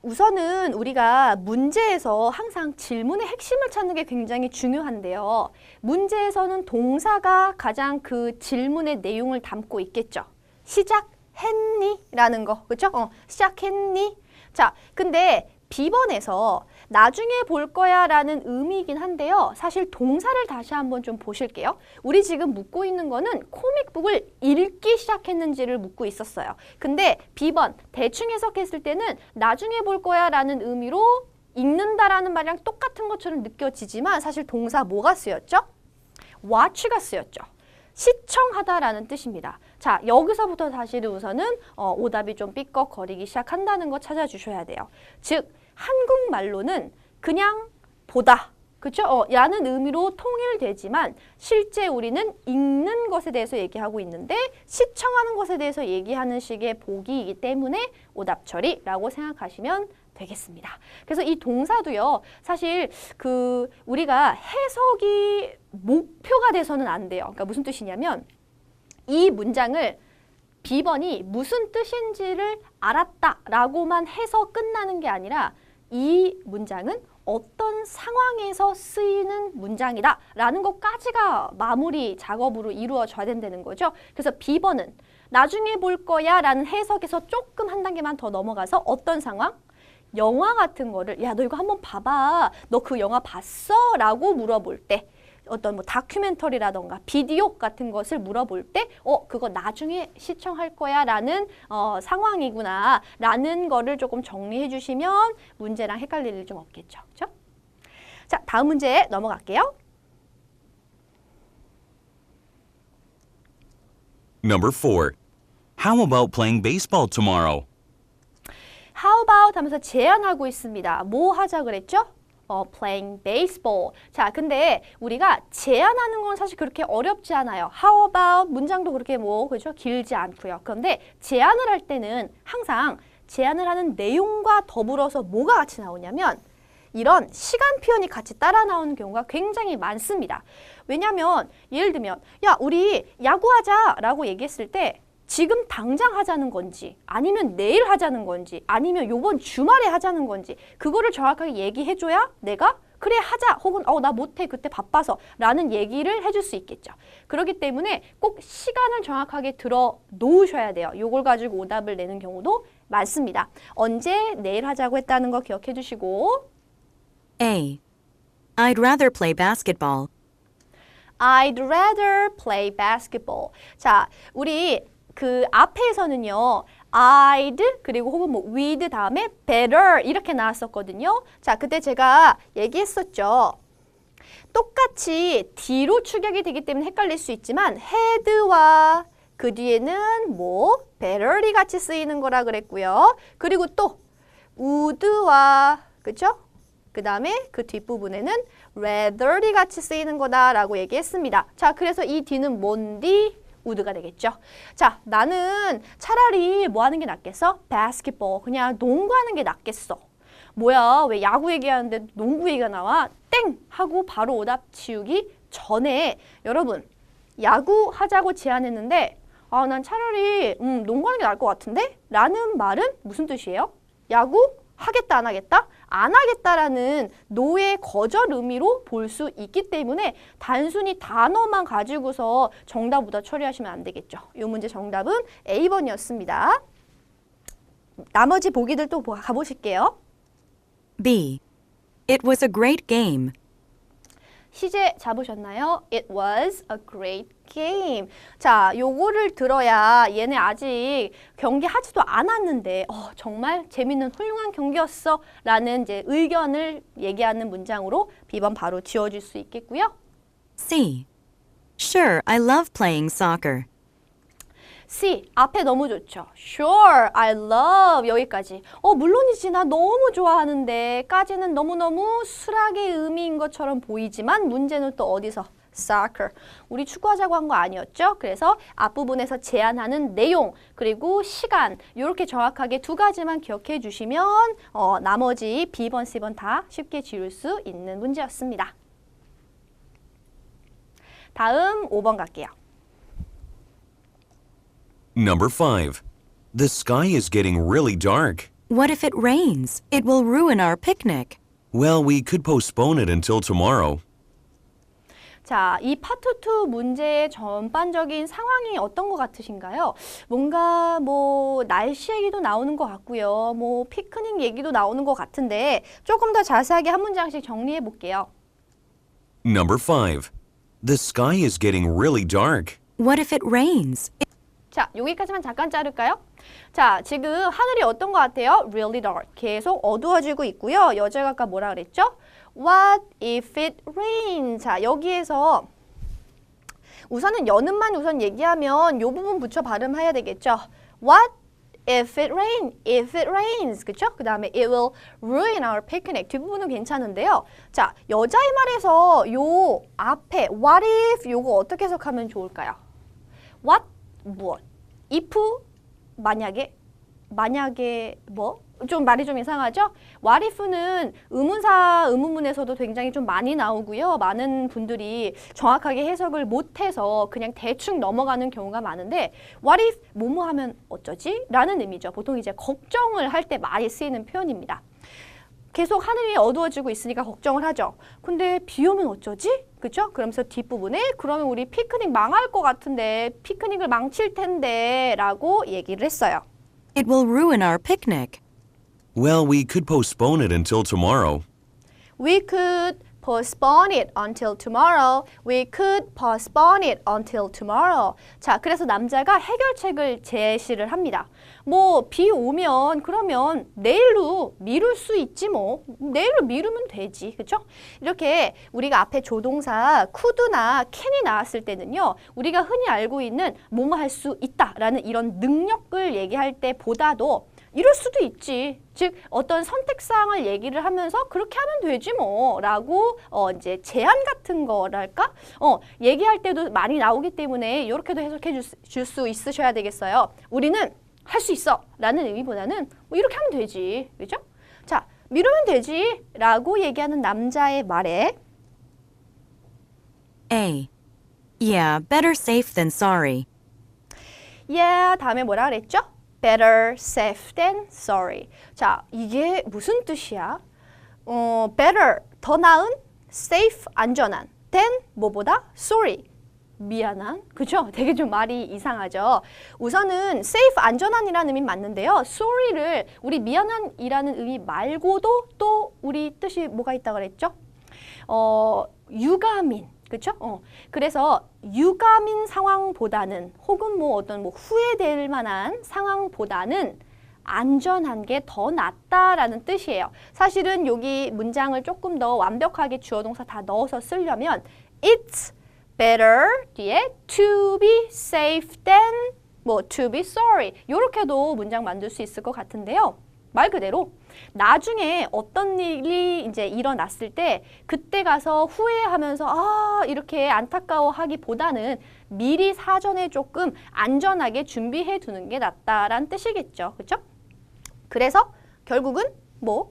우선은 우리가 문제에서 항상 질문의 핵심을 찾는 게 굉장히 중요한데요. 문제에서는 동사가 가장 그 질문의 내용을 담고 있겠죠. 시작했니? 라는 거, 그렇죠? 시작했니? 자, 근데 B번에서 나중에 볼 거야 라는 의미이긴 한데요. 사실 동사를 다시 한번 좀 보실게요. 우리 지금 묻고 있는 거는 코믹북을 읽기 시작했는지를 묻고 있었어요. 근데 B번 대충 해석했을 때는 나중에 볼 거야 라는 의미로 읽는다라는 말이랑 똑같은 것처럼 느껴지지만 사실 동사 뭐가 쓰였죠? watch가 쓰였죠. 시청하다라는 뜻입니다. 자, 여기서부터 사실은 우선은 오답이 좀 삐걱거리기 시작한다는 거 찾아주셔야 돼요. 즉, 한국말로는 그냥 보다, 그렇죠? 라는 의미로 통일되지만 실제 우리는 읽는 것에 대해서 얘기하고 있는데 시청하는 것에 대해서 얘기하는 식의 보기이기 때문에 오답 처리라고 생각하시면 되겠습니다. 그래서 이 동사도요, 사실 우리가 해석이 목표가 돼서는 안 돼요. 그러니까 무슨 뜻이냐면 이 문장을 B번이 무슨 뜻인지를 알았다라고만 해서 끝나는 게 아니라 이 문장은 어떤 상황에서 쓰이는 문장이다 라는 것까지가 마무리 작업으로 이루어져야 된다는 거죠. 그래서 B번은 나중에 볼 거야 라는 해석에서 조금 한 단계만 더 넘어가서 어떤 상황? 영화 같은 거를 야, 너 이거 한번 봐봐. 너 그 영화 봤어? 라고 물어볼 때 어떤 뭐 다큐멘터리라던가 비디오 같은 것을 물어볼 때 그거 나중에 시청할 거야 라는 상황이구나 라는 거를 조금 정리해 주시면 문제랑 헷갈릴 일 좀 없겠죠. 그렇죠? 자, 다음 문제 넘어갈게요. Number 4. How about playing baseball tomorrow? How about 하면서 제안하고 있습니다. 뭐 하자 그랬죠? playing baseball. 자, 근데 우리가 제안하는 건 사실 그렇게 어렵지 않아요. How about 문장도 그렇게 그렇죠? 길지 않고요. 그런데 제안을 할 때는 항상 제안을 하는 내용과 더불어서 뭐가 같이 나오냐면 이런 시간 표현이 같이 따라 나오는 경우가 굉장히 많습니다. 왜냐하면 예를 들면 야, 우리 야구하자라고 얘기했을 때 지금 당장 하자는 건지 아니면 내일 하자는 건지 아니면 요번 주말에 하자는 건지 그거를 정확하게 얘기해줘야 내가 그래 하자 혹은 나 못해 그때 바빠서 라는 얘기를 해줄 수 있겠죠. 그렇기 때문에 꼭 시간을 정확하게 들어 놓으셔야 돼요. 요걸 가지고 오답을 내는 경우도 많습니다. 언제 내일 하자고 했다는 거 기억해 두시고 A. I'd rather play basketball. I'd rather play basketball. 자, 우리 그 앞에서는요. I'd 그리고 혹은 with 다음에 better 이렇게 나왔었거든요. 자, 그때 제가 얘기했었죠. 똑같이 D로 축약이 되기 때문에 헷갈릴 수 있지만 had와 그 뒤에는 better이 같이 쓰이는 거라 그랬고요. 그리고 또 would와 그쵸? 그 다음에 그 뒷부분에는 rather이 같이 쓰이는 거다라고 얘기했습니다. 자, 그래서 이 D는 뭔디? would가 되겠죠. 자, 나는 차라리 뭐 하는 게 낫겠어? basketball. 그냥 농구하는 게 낫겠어. 뭐야, 왜 야구 얘기하는데 농구 얘기가 나와? 땡! 하고 바로 오답 지우기 전에 여러분, 야구 하자고 제안했는데 난 차라리 농구하는 게 나을 것 같은데? 라는 말은 무슨 뜻이에요? 야구? 하겠다, 안 하겠다? 안 하겠다라는 노의 거절 의미로 볼 수 있기 때문에 단순히 단어만 가지고서 정답 오답 처리하시면 안 되겠죠. 이 문제 정답은 A번이었습니다. 나머지 보기들 또 가보실게요. B. It was a great game. 시제 잡으셨나요? It was a great game. 자, 요거를 들어야 얘네 아직 경기 하지도 않았는데 정말 재밌는 훌륭한 경기였어 라는 이제 의견을 얘기하는 문장으로 B번 바로 지워줄 수 있겠고요. C. Sure, I love playing soccer. C, 앞에 너무 좋죠. Sure, I love 여기까지. 물론이지 나 너무 좋아하는데 까지는 너무너무 술학의 의미인 것처럼 보이지만 문제는 또 어디서? Soccer. 우리 축구하자고 한 거 아니었죠? 그래서 앞부분에서 제안하는 내용 그리고 시간 이렇게 정확하게 두 가지만 기억해 주시면 나머지 B번, C번 다 쉽게 지울 수 있는 문제였습니다. 다음 5번 갈게요. Number 5. The sky is getting really dark. What if it rains? It will ruin our picnic. Well, we could postpone it until tomorrow. 자, 이 파트 2 문제의 전반적인 상황이 어떤 것 같으신가요? 뭔가 뭐 날씨 얘기도 나오는 것 같고요. 뭐 피크닉 얘기도 나오는 것 같은데 조금 더 자세하게 한 문장씩 정리해 볼게요. Number 5. The sky is getting really dark. What if it rains? 자, 여기까지만 잠깐 자를까요? 자, 지금 하늘이 어떤 것 같아요? Really dark. 계속 어두워지고 있고요. 여자가 아까 뭐라 그랬죠? What if it rains? 자, 여기에서 우선은 연음만 우선 얘기하면 이 부분 붙여 발음해야 되겠죠? What if it rains? If it rains. 그쵸? 그 다음에 it will ruin our picnic. 뒷부분은 괜찮은데요. 자, 여자의 말에서 요 앞에 what if 요거 어떻게 해석하면 좋을까요? What? 무엇? if? 만약에 뭐? 좀 말이 좀 이상하죠? what if는 의문사, 의문문에서도 굉장히 좀 많이 나오고요. 많은 분들이 정확하게 해석을 못해서 그냥 대충 넘어가는 경우가 많은데 what if 뭐뭐 하면 어쩌지? 라는 의미죠. 보통 이제 걱정을 할 때 많이 쓰이는 표현입니다. 계속 하늘이 어두워지고 있으니까 걱정을 하죠. 근데 비 오면 어쩌지? 그죠? 그러면서 뒷부분에 그러면 우리 피크닉 망할 것 같은데 피크닉을 망칠 텐데 라고 얘기를 했어요. It will ruin our picnic. Well, we could postpone it until tomorrow. We could postpone it until tomorrow. We could postpone it until tomorrow. 자, 그래서 남자가 해결책을 제시를 합니다. 뭐 비 오면 그러면 내일로 미룰 수 있지 뭐. 내일로 미루면 되지. 그렇죠? 이렇게 우리가 앞에 조동사 could나 can이 나왔을 때는요. 우리가 흔히 알고 있는 뭐뭐 할 수 있다라는 이런 능력을 얘기할 때보다도 이럴 수도 있지. 즉 어떤 선택사항을 얘기를 하면서 그렇게 하면 되지 뭐 라고 이제 제안 같은 거랄까? 얘기할 때도 많이 나오기 때문에 이렇게도 해석해 줄 수 있으셔야 되겠어요. 우리는 할 수 있어 라는 의미보다는 뭐 이렇게 하면 되지. 그죠? 자, 미루면 되지 라고 얘기하는 남자의 말에 A. Yeah, better safe than sorry. yeah 다음에 뭐라 그랬죠? better safe than sorry. 자, 이게 무슨 뜻이야? better, 더 나은, safe, 안전한, than, 뭐보다? sorry, 미안한. 그죠? 되게 좀 말이 이상하죠? 우선은 safe, 안전한이라는 의미 맞는데요. sorry를 우리 미안한이라는 의미 말고도 또 우리 뜻이 뭐가 있다고 그랬죠? 유감인. 그렇죠? 그래서 유감인 상황보다는 혹은 뭐 어떤 뭐 후회될 만한 상황보다는 안전한 게 더 낫다라는 뜻이에요. 사실은 여기 문장을 조금 더 완벽하게 주어 동사 다 넣어서 쓰려면 it's better 뒤에 to be safe than 뭐 to be sorry 이렇게도 문장 만들 수 있을 것 같은데요. 말 그대로 나중에 어떤 일이 이제 일어났을 때 그때 가서 후회하면서 이렇게 안타까워하기보다는 미리 사전에 조금 안전하게 준비해 두는 게 낫다라는 뜻이겠죠. 그렇죠? 그래서 결국은 뭐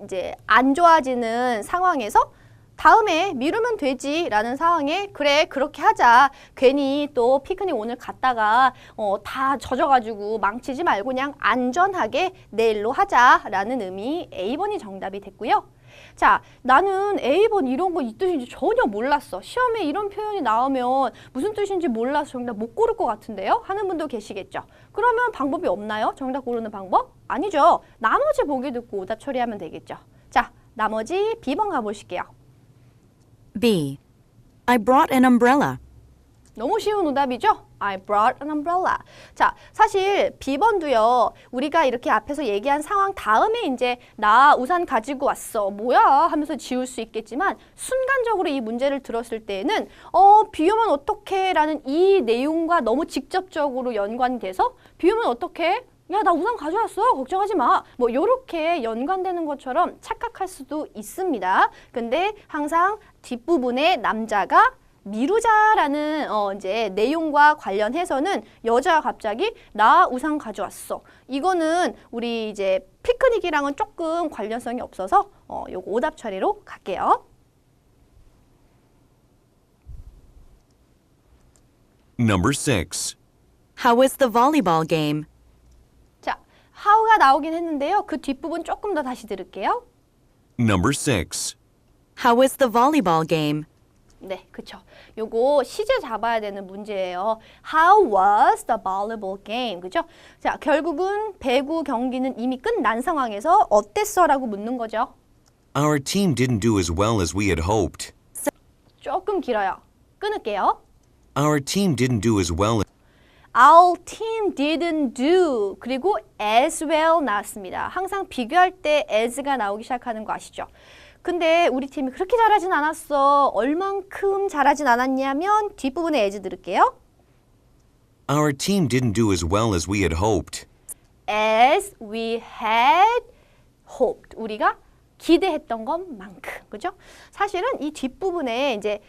이제 안 좋아지는 상황에서 다음에 미루면 되지 라는 상황에 그래 그렇게 하자. 괜히 또 피크닉 오늘 갔다가 다 젖어가지고 망치지 말고 그냥 안전하게 내일로 하자 라는 의미 A번이 정답이 됐고요. 자, 나는 A번 이런 거 이 뜻인지 전혀 몰랐어. 시험에 이런 표현이 나오면 무슨 뜻인지 몰라서 정답 못 고를 것 같은데요? 하는 분도 계시겠죠. 그러면 방법이 없나요? 정답 고르는 방법? 아니죠. 나머지 보기 듣고 오답 처리하면 되겠죠. 자, 나머지 B번 가보실게요. B. I brought an umbrella. 너무 쉬운 오답이죠? I brought an umbrella. 자, 사실 B번도요. 우리가 이렇게 앞에서 얘기한 상황 다음에 이제 나 우산 가지고 왔어. 뭐야? 하면서 지울 수 있겠지만 순간적으로 이 문제를 들었을 때에는 비 오면 어떡해? 라는 이 내용과 너무 직접적으로 연관이 돼서 비 오면 어떡해? 야, 나 우산 가져왔어. 걱정하지 마. 뭐 요렇게 연관되는 것처럼 착각할 수도 있습니다. 근데 항상 뒷부분에 남자가 미루자라는 이제 내용과 관련해서는 여자가 갑자기 나 우산 가져왔어. 이거는 우리 이제 피크닉이랑은 조금 관련성이 없어서 요거 오답 처리로 갈게요. Number 6. How was the volleyball game? 자, how가 나오긴 했는데요. 그 뒷부분 조금 더 다시 들을게요. Number 6. How was the volleyball game? 네, 그쵸. 요거 시제 잡아야 되는 문제예요. How was the volleyball game? 그죠? 자, 결국은 배구 경기는 이미 끝난 상황에서 어땠어? 라고 묻는 거죠. Our team didn't do as well as we had hoped. 조금 길어요. 끊을게요. Our team didn't do as well. Our team didn't do 그리고 as well 나왔습니다. 항상 비교할 때 as가 나오기 시작하는 거 아시죠? 근데 우리 팀이 그렇게 잘하진 않았어. 얼만큼 잘하진 않았냐면 뒷부분에 as 들을게요. Our team didn't do as well as we had hoped. As we had hoped. 우리가 기대했던 것만큼. 그죠? 사실은 이 뒷부분에 이제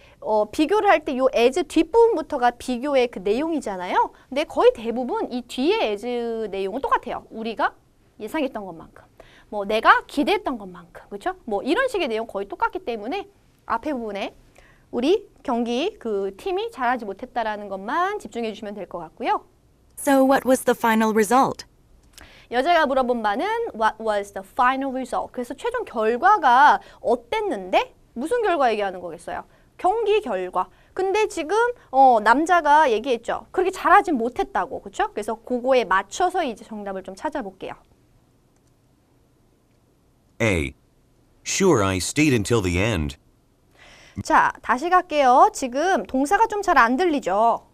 비교를 할 때 요 as 뒷부분부터가 비교의 그 내용이잖아요. 근데 거의 대부분 이 뒤에 as 내용은 똑같아요. 우리가 예상했던 것만큼. 뭐 내가 기대했던 것만큼. 그렇죠? 뭐 이런 식의 내용 거의 똑같기 때문에 앞에 부분에 우리 경기 그 팀이 잘하지 못했다라는 것만 집중해 주시면 될 것 같고요. So what was the final result? 여자가 물어본 바는 What was the final result? 그래서 최종 결과가 어땠는데? 무슨 결과 얘기하는 거겠어요? 경기 결과. 근데 지금 남자가 얘기했죠. 그렇게 잘하진 못했다고. 그렇죠? 그래서 그거에 맞춰서 이제 정답을 좀 찾아볼게요. A. Sure, I stayed until the end. 자, 다시 갈게요. 지금 동사가 좀 잘 안 들리죠?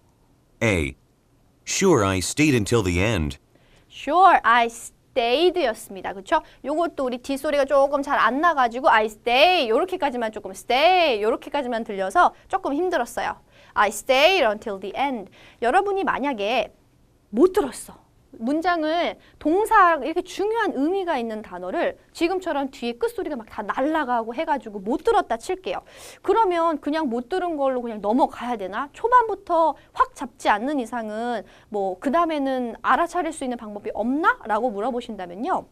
A. Sure, I stayed until the end. Sure, I stayed 였습니다. 그렇죠? 요것도 우리 뒷소리가 조금 잘 안 나가지고 I stay 요렇게까지만 조금 stay 요렇게까지만 들려서 조금 힘들었어요. I stayed until the end. 여러분이 만약에 못 들었어. 문장을 동사 이렇게 중요한 의미가 있는 단어를 지금처럼 뒤에 끝소리가 막 다 날아가고 해가지고 못 들었다 칠게요. 그러면 그냥 못 들은 걸로 그냥 넘어가야 되나? 초반부터 확 잡지 않는 이상은 뭐 그 다음에는 알아차릴 수 있는 방법이 없나? 라고 물어보신다면요.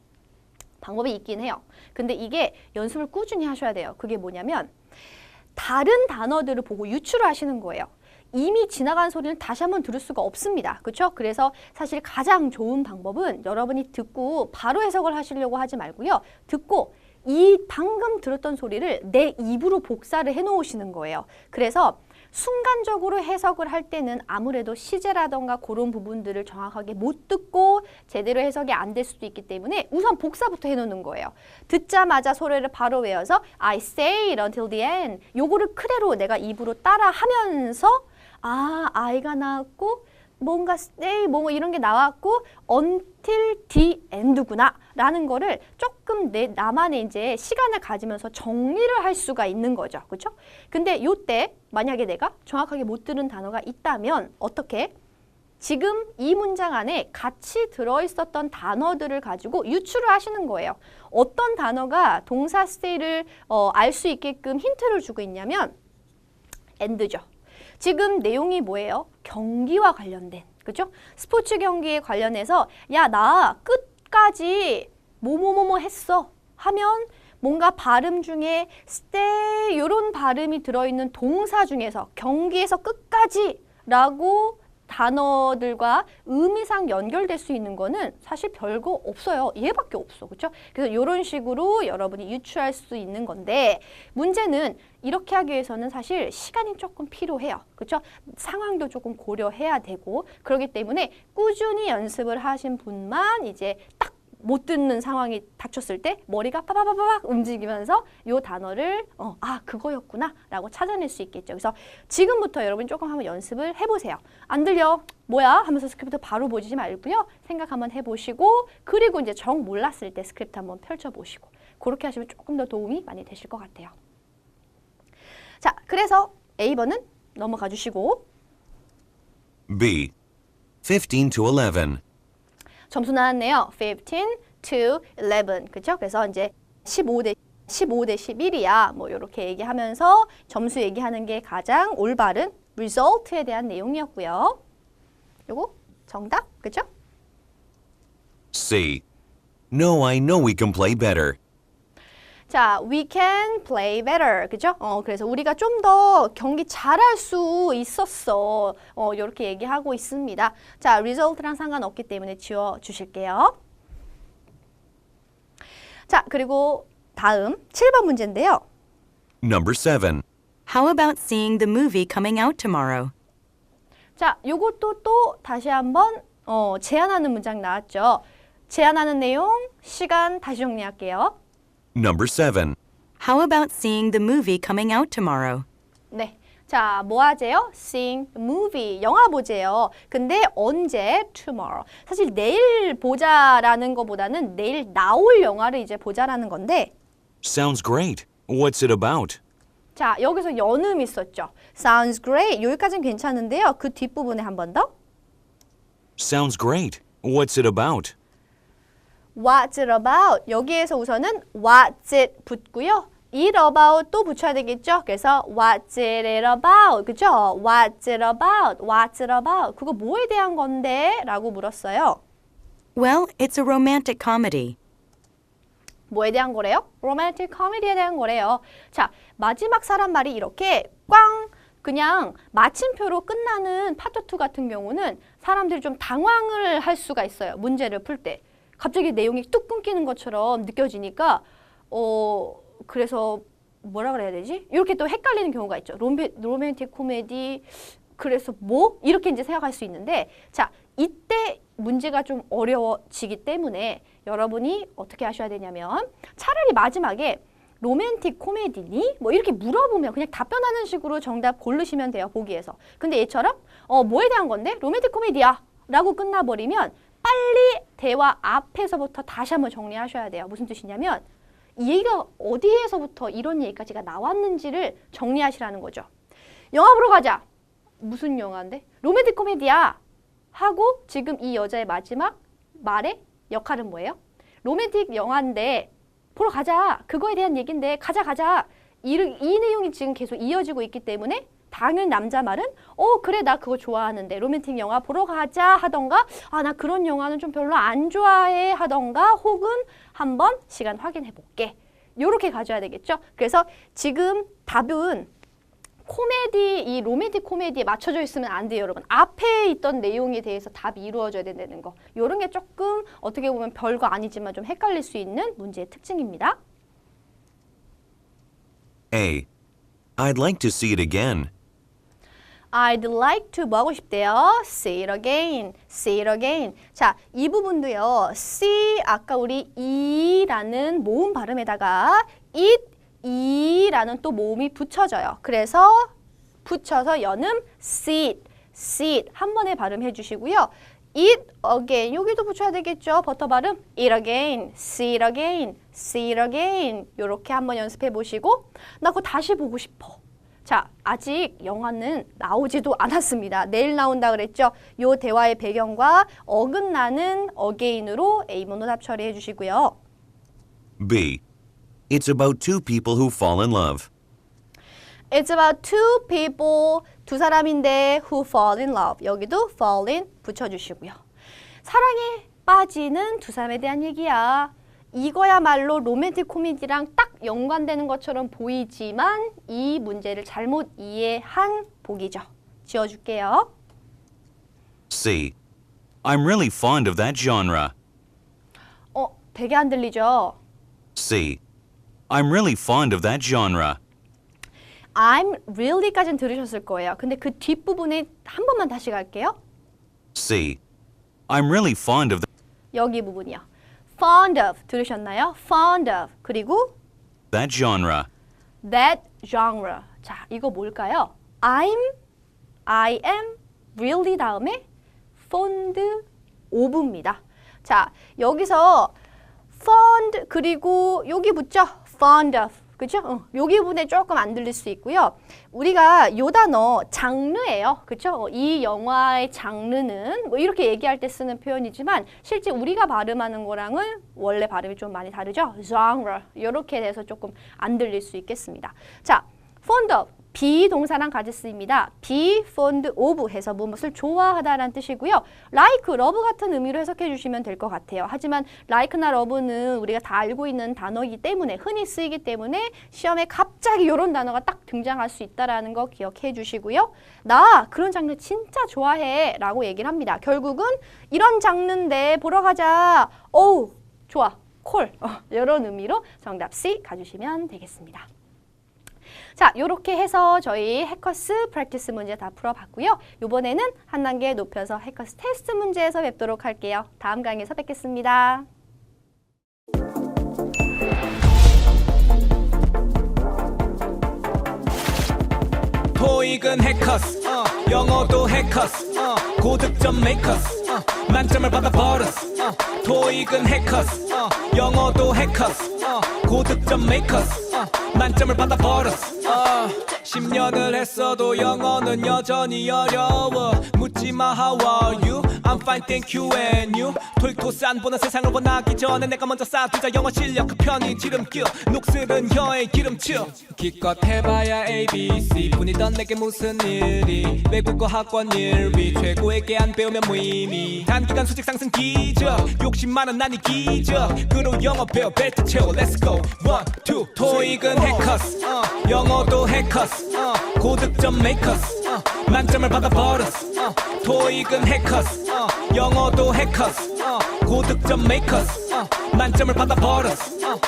방법이 있긴 해요. 근데 이게 연습을 꾸준히 하셔야 돼요. 그게 뭐냐면 다른 단어들을 보고 유추를 하시는 거예요. 이미 지나간 소리는 다시 한번 들을 수가 없습니다. 그렇죠? 그래서 사실 가장 좋은 방법은 여러분이 듣고 바로 해석을 하시려고 하지 말고요. 듣고 이 방금 들었던 소리를 내 입으로 복사를 해놓으시는 거예요. 그래서 순간적으로 해석을 할 때는 아무래도 시제라던가 그런 부분들을 정확하게 못 듣고 제대로 해석이 안 될 수도 있기 때문에 우선 복사부터 해놓는 거예요. 듣자마자 소리를 바로 외워서 I stayed until the end. 요거를 그대로 내가 입으로 따라 하면서 아, I가 나왔고 뭔가 stay, 뭐 이런 게 나왔고 until the end구나 라는 거를 조금 나만의 이제 시간을 가지면서 정리를 할 수가 있는 거죠. 그렇죠? 근데 요때 만약에 내가 정확하게 못 들은 단어가 있다면 어떻게? 지금 이 문장 안에 같이 들어있었던 단어들을 가지고 유추를 하시는 거예요. 어떤 단어가 동사 stay를 알 수 있게끔 힌트를 주고 있냐면 end죠. 지금 내용이 뭐예요? 경기와 관련된, 그죠? 스포츠 경기에 관련해서 야, 나 끝까지 뭐뭐뭐뭐 했어 하면 뭔가 발음 중에 stay 이런 발음이 들어있는 동사 중에서 경기에서 끝까지 라고 단어들과 의미상 연결될 수 있는 거는 사실 별거 없어요. 얘밖에 없어. 그렇죠? 그래서 이런 식으로 여러분이 유추할 수 있는 건데 문제는 이렇게 하기 위해서는 사실 시간이 조금 필요해요. 그렇죠? 상황도 조금 고려해야 되고 그렇기 때문에 꾸준히 연습을 하신 분만 이제 딱 못 듣는 상황이 닥쳤을 때 머리가 빠바바바박 움직이면서 이 단어를 그거였구나 라고 찾아낼 수 있겠죠. 그래서 지금부터 여러분 조금 한번 연습을 해보세요. 안 들려? 뭐야? 하면서 스크립트 바로 보지 말고요. 생각 한번 해보시고 그리고 이제 정 몰랐을 때 스크립트 한번 펼쳐보시고 그렇게 하시면 조금 더 도움이 많이 되실 것 같아요. 자, 그래서 A번은 넘어가 주시고 B. 15 to 11. 점수 나왔네요. 15 to 11. 그렇죠? 그래서 이제 15대 11이야. 뭐 이렇게 얘기하면서 점수 얘기하는 게 가장 올바른 result에 대한 내용이었고요. 요거 정답. 그렇죠? C. No, I know we can play better. 자, we can play better. 그죠? 그래서 우리가 좀 더 경기 잘할 수 있었어. 이렇게 얘기하고 있습니다. 자, result랑 상관없기 때문에 지워 주실게요. 자, 그리고 다음 7번 문제인데요. Number 7. How about seeing the movie coming out tomorrow? 자, 요것도 또 다시 한번 제안하는 문장 나왔죠. 제안하는 내용, 시간 다시 정리할게요. Number 7. How about seeing the movie coming out tomorrow? 네. 자, 뭐 하재요? Seeing movie. 영화 보재요. 근데 언제? Tomorrow. 사실 내일 보자라는 것보다는 내일 나올 영화를 이제 보자라는 건데 Sounds great. What's it about? 자, 여기서 연음 있었죠. Sounds great. 여기까지는 괜찮은데요. 그 뒷부분에 한 번 더. Sounds great. What's it about? What's it about? 여기에서 우선은 what's it 붙고요. it about 또 붙여야 되겠죠? 그래서 what's it about? 그죠? What's it about? What's it about? 그거 뭐에 대한 건데? 라고 물었어요. Well, it's a romantic comedy. 뭐에 대한 거래요? 로맨틱 코미디에 대한 거래요. 자, 마지막 사람 말이 이렇게 꽝 그냥 마침표로 끝나는 파트 2 같은 경우는 사람들이 좀 당황을 할 수가 있어요. 문제를 풀 때. 갑자기 내용이 뚝 끊기는 것처럼 느껴지니까 그래서 뭐라 그래야 되지? 이렇게 또 헷갈리는 경우가 있죠. 로맨틱 코미디 그래서 뭐? 이렇게 이제 생각할 수 있는데 자, 이때 문제가 좀 어려워지기 때문에 여러분이 어떻게 하셔야 되냐면 차라리 마지막에 로맨틱 코미디니? 뭐 이렇게 물어보면 그냥 답변하는 식으로 정답 고르시면 돼요. 보기에서. 근데 얘처럼 뭐에 대한 건데? 로맨틱 코미디야 라고 끝나버리면 빨리 대화 앞에서부터 다시 한번 정리하셔야 돼요. 무슨 뜻이냐면 이 얘기가 어디에서부터 이런 얘기까지가 나왔는지를 정리하시라는 거죠. 영화 보러 가자. 무슨 영화인데? 로맨틱 코미디야. 하고 지금 이 여자의 마지막 말의 역할은 뭐예요? 로맨틱 영화인데 보러 가자. 그거에 대한 얘기인데 가자. 이 내용이 지금 계속 이어지고 있기 때문에 당연히 남자 말은 그래 나 그거 좋아하는데 로맨틱 영화 보러 가자 하던가 나 그런 영화는 좀 별로 안 좋아해 하던가 혹은 한번 시간 확인해 볼게. 요렇게 가져야 되겠죠. 그래서 지금 답은 코미디, 이 로맨틱 코미디에 맞춰져 있으면 안 돼요, 여러분. 앞에 있던 내용에 대해서 답이 이루어져야 된다는 거. 요런 게 조금 어떻게 보면 별거 아니지만 좀 헷갈릴 수 있는 문제의 특징입니다. A. I'd like to see it again. I'd like to 뭐 하고 싶대요? See it again. See it again. 자, 이 부분도요. see 아까 우리 이라는 모음 발음에다가 it, 이라는 또 모음이 붙여져요. 그래서 붙여서 연음 see it, see it 한 번에 발음해 주시고요. it again 여기도 붙여야 되겠죠. 버터 발음 it again, see it again, see it again 요렇게 한번 연습해 보시고 나 그거 다시 보고 싶어. 자, 아직 영화는 나오지도 않았습니다. 내일 나온다 그랬죠? 요 대화의 배경과 어긋나는 again으로 A번호 답 처리해 주시고요. B. It's about two people who fall in love. It's about two people, 두 사람인데 who fall in love. 여기도 fall in 붙여주시고요. 사랑에 빠지는 두 사람에 대한 얘기야. 이거야말로 로맨틱 코미디랑 딱 연관되는 것처럼 보이지만 이 문제를 잘못 이해한 보기죠. 지워줄게요. C. I'm really fond of that genre. 되게 안 들리죠? C. I'm really fond of that genre. I'm really까지는 들으셨을 거예요. 근데 그 뒷부분에 한 번만 다시 갈게요. C. I'm really fond of 여기 부분이요. fond of 들으셨나요? fond of. 그리고 That genre. that genre. 자, 이거 뭘까요? I am, really 다음에 fond of입니다. 자, 여기서 fond 그리고 여기 붙죠? fond of. 그죠? 여기 부분에 조금 안 들릴 수 있고요. 우리가 요 단어 장르예요. 그죠? 이 영화의 장르는 뭐 이렇게 얘기할 때 쓰는 표현이지만 실제 우리가 발음하는 거랑은 원래 발음이 좀 많이 다르죠? genre. 이렇게 돼서 조금 안 들릴 수 있겠습니다. 자, fond of. 비동사랑 같이 쓰입니다. be fond of 해서 무엇을 좋아하다라는 뜻이고요. like, love 같은 의미로 해석해 주시면 될 것 같아요. 하지만 like나 love는 우리가 다 알고 있는 단어이기 때문에 흔히 쓰이기 때문에 시험에 갑자기 이런 단어가 딱 등장할 수 있다는 거 기억해 주시고요. 나 그런 장르 진짜 좋아해 라고 얘기를 합니다. 결국은 이런 장르인데 보러 가자. 어우 좋아. 콜. 이런 의미로 정답 C 가주시면 되겠습니다. 자, 이렇게 해서 저희 해커스 프랙티스 문제 다 풀어봤고요. 이번에는 한 단계 높여서 해커스 테스트 문제에서 뵙도록 할게요. 다음 강의에서 뵙겠습니다. 토익은 해커스 영어도 해커스 고득점 메이커스 만점을 받아 버렸어 토익은 해커스 영어도 해커스 고득점 메이커스 만점을 받아 버렸어 10년을 했어도 영어는 여전히 어려워 묻지마 how are you I'm fine thank you and you 토익 토산 보는 세상을 원하기 전에 내가 먼저 쌓아두자 영어 실력 그 편이 지름길 녹슬은 혀의 기름칠 기껏 해봐야 ABC 뿐이던 내게 무슨 일이 외국어 학원 1위 최고에게 안 배우면 무의미 단기간 수직 상승 기적 욕심 많은 난 이 기적 그로 영어 배워 벨트 채워 Let's go 1, 2 토익은 해커스 영어도 해커스 고득점 메이커스 만점을 받아 버렸어 토익은 해커스 영어도 해커스 고득점 메이커스 만점을 받아 버렸어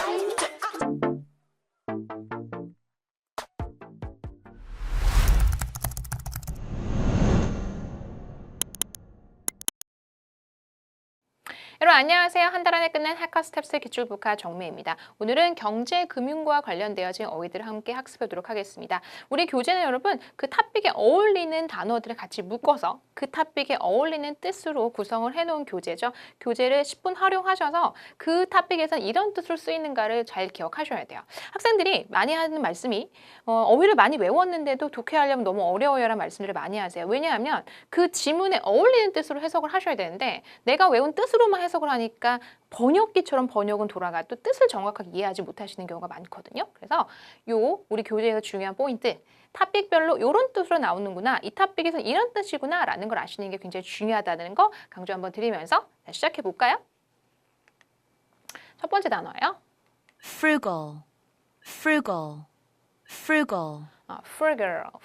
여러분 안녕하세요. 한 달 안에 끝낸 해커스텝스 기출북화 정미입니다. 오늘은 경제, 금융과 관련되어진 어휘들을 함께 학습하도록 하겠습니다. 우리 교재는 여러분 그 탑픽에 어울리는 단어들을 같이 묶어서 그 탑픽에 어울리는 뜻으로 구성을 해놓은 교재죠. 교재를 10분 활용하셔서 그 탑픽에선 이런 뜻으로 쓰이는가를 잘 기억하셔야 돼요. 학생들이 많이 하는 말씀이 어휘를 많이 외웠는데도 독해하려면 너무 어려워요라는 말씀들을 많이 하세요. 왜냐하면 그 지문에 어울리는 뜻으로 해석을 하셔야 되는데 내가 외운 뜻으로만 해석을 하니까 번역기처럼 번역은 돌아가 또 뜻을 정확하게 이해하지 못하시는 경우가 많거든요. 그래서 우리 교재에서 중요한 포인트 탑픽별로 이런 뜻으로 나오는구나 이 탑픽에서는 이런 뜻이구나 라는 걸 아시는 게 굉장히 중요하다는 거 강조 한번 드리면서 시작해 볼까요? 첫 번째 단어예요. Frugal. Frugal. Frugal.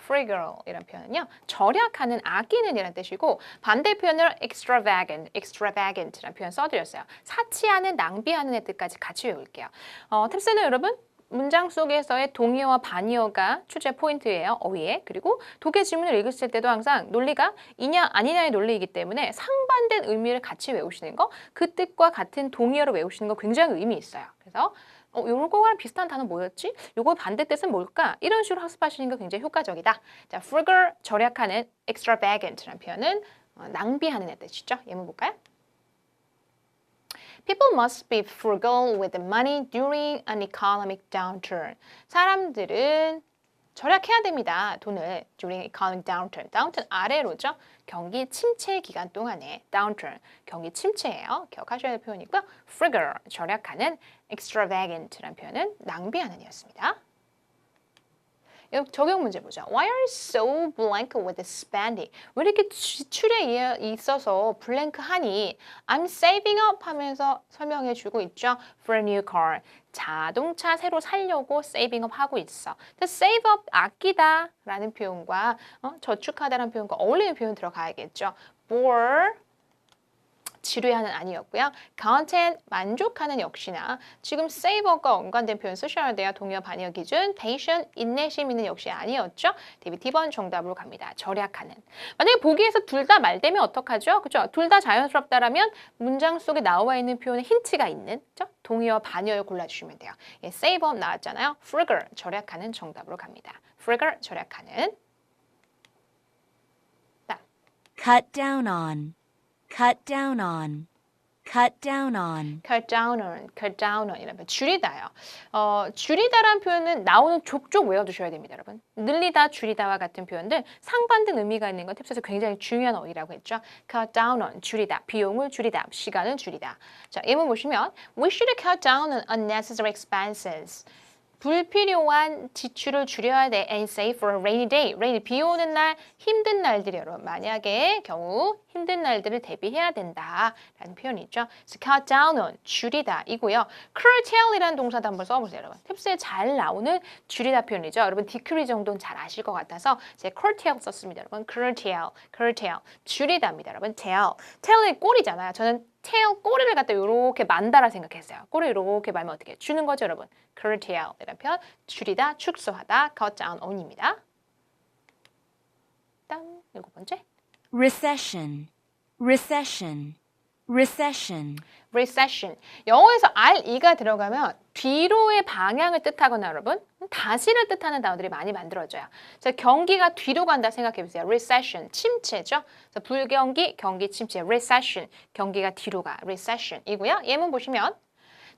frugal 이란 표현은요. 절약하는, 아끼는 이란 뜻이고 반대 표현으로 extravagant라는 표현 써드렸어요. 사치하는, 낭비하는 의 뜻까지 같이 외울게요. 탭스는 여러분 문장 속에서의 동의어와 반의어가 출제 포인트예요. 어휘에. 그리고 독해 지문을 읽으실 때도 항상 논리가 이냐 아니냐의 논리이기 때문에 상반된 의미를 같이 외우시는 거, 그 뜻과 같은 동의어를 외우시는 거 굉장히 의미 있어요. 그래서 요거랑 비슷한 단어 뭐였지? 요거 반대 뜻은 뭘까? 이런 식으로 학습하시는 거 굉장히 효과적이다. 자, frugal, 절약하는, extravagant라는 표현은 낭비하는 의 뜻이죠. 예문 볼까요? People must be frugal with money during an economic downturn. 사람들은 절약해야 됩니다. 돈을 during economic downturn. downturn 아래로죠. 경기 침체 기간 동안에 downturn, 경기 침체예요. 기억하셔야 할 표현이고요. frugal, 절약하는, extravagant라는 표현은 낭비하는 이었습니다. 적용 문제 보죠. Why are you so blank with spending? 왜 이렇게 지출에 있어서 블랭크하니? I'm saving up 하면서 설명해 주고 있죠. For a new car. 자동차 새로 살려고 saving up 하고 있어. save up, 아끼다 라는 표현과 저축하다라는 표현과 어울리는 표현 들어가야겠죠. 지루해하는 아니었고요. content 만족하는 역시나 지금 savor과 연관된 표현 쓰셔야 돼요. 동의어 반의어 기준 patient 인내심 있는 역시 아니었죠. DB T번 정답으로 갑니다. 절약하는. 만약에 보기에서 둘 다 말되면 어떡하죠? 그죠? 둘 다 자연스럽다라면 문장 속에 나와 있는 표현에 힌트가 있는 그죠? 동의어 반의어를 골라주시면 돼요. 예, save 나왔잖아요. frugal 절약하는 정답으로 갑니다. frugal 절약하는. Cut down on. Cut down on. Cut down on. cut down on 이라면 줄이다요. 줄이다라는 표현은 나오는 족족 외워두셔야 됩니다, 여러분. 늘리다, 줄이다와 같은 표현들 상반된 의미가 있는 건 팁스에서 굉장히 중요한 어휘라고 했죠. cut down on, 줄이다, 비용을 줄이다, 시간을 줄이다. 자, 예문 보시면 we should cut down on unnecessary expenses. 불필요한 지출을 줄여야 돼. And save for a rainy day. rainy, 비 오는 날, 힘든 날들이 여러분. 만약에 경우 힘든 날들을 대비해야 된다. 라는 표현이죠. So cut down on, 줄이다 이고요. curtail이라는 동사도 한번 써보세요, 여러분. 팁스에 잘 나오는 줄이다 표현이죠. 여러분 decrease 정도는 잘 아실 것 같아서 제가 curtail 썼습니다, 여러분. curtail, 줄이다입니다, 여러분. tail이 꼬리잖아요. 저는 tail, 꼬리를 갖다 이렇게 만다라 생각했어요. 꼬리 이렇게 말면 어떻게 주는 거죠, 여러분? curtail 이라는 표현, 줄이다, 축소하다, cut down on입니다. 다음 7번째. Recession. Recession. Recession. recession. 영어에서 RE가 들어가면 뒤로의 방향을 뜻하거나 여러분 다시를 뜻하는 단어들이 많이 만들어져요. 자, 경기가 뒤로 간다 생각해 보세요. recession, 침체죠. 자, 불경기, 경기 침체, recession, 경기가 뒤로 가, recession이고요. 예문 보시면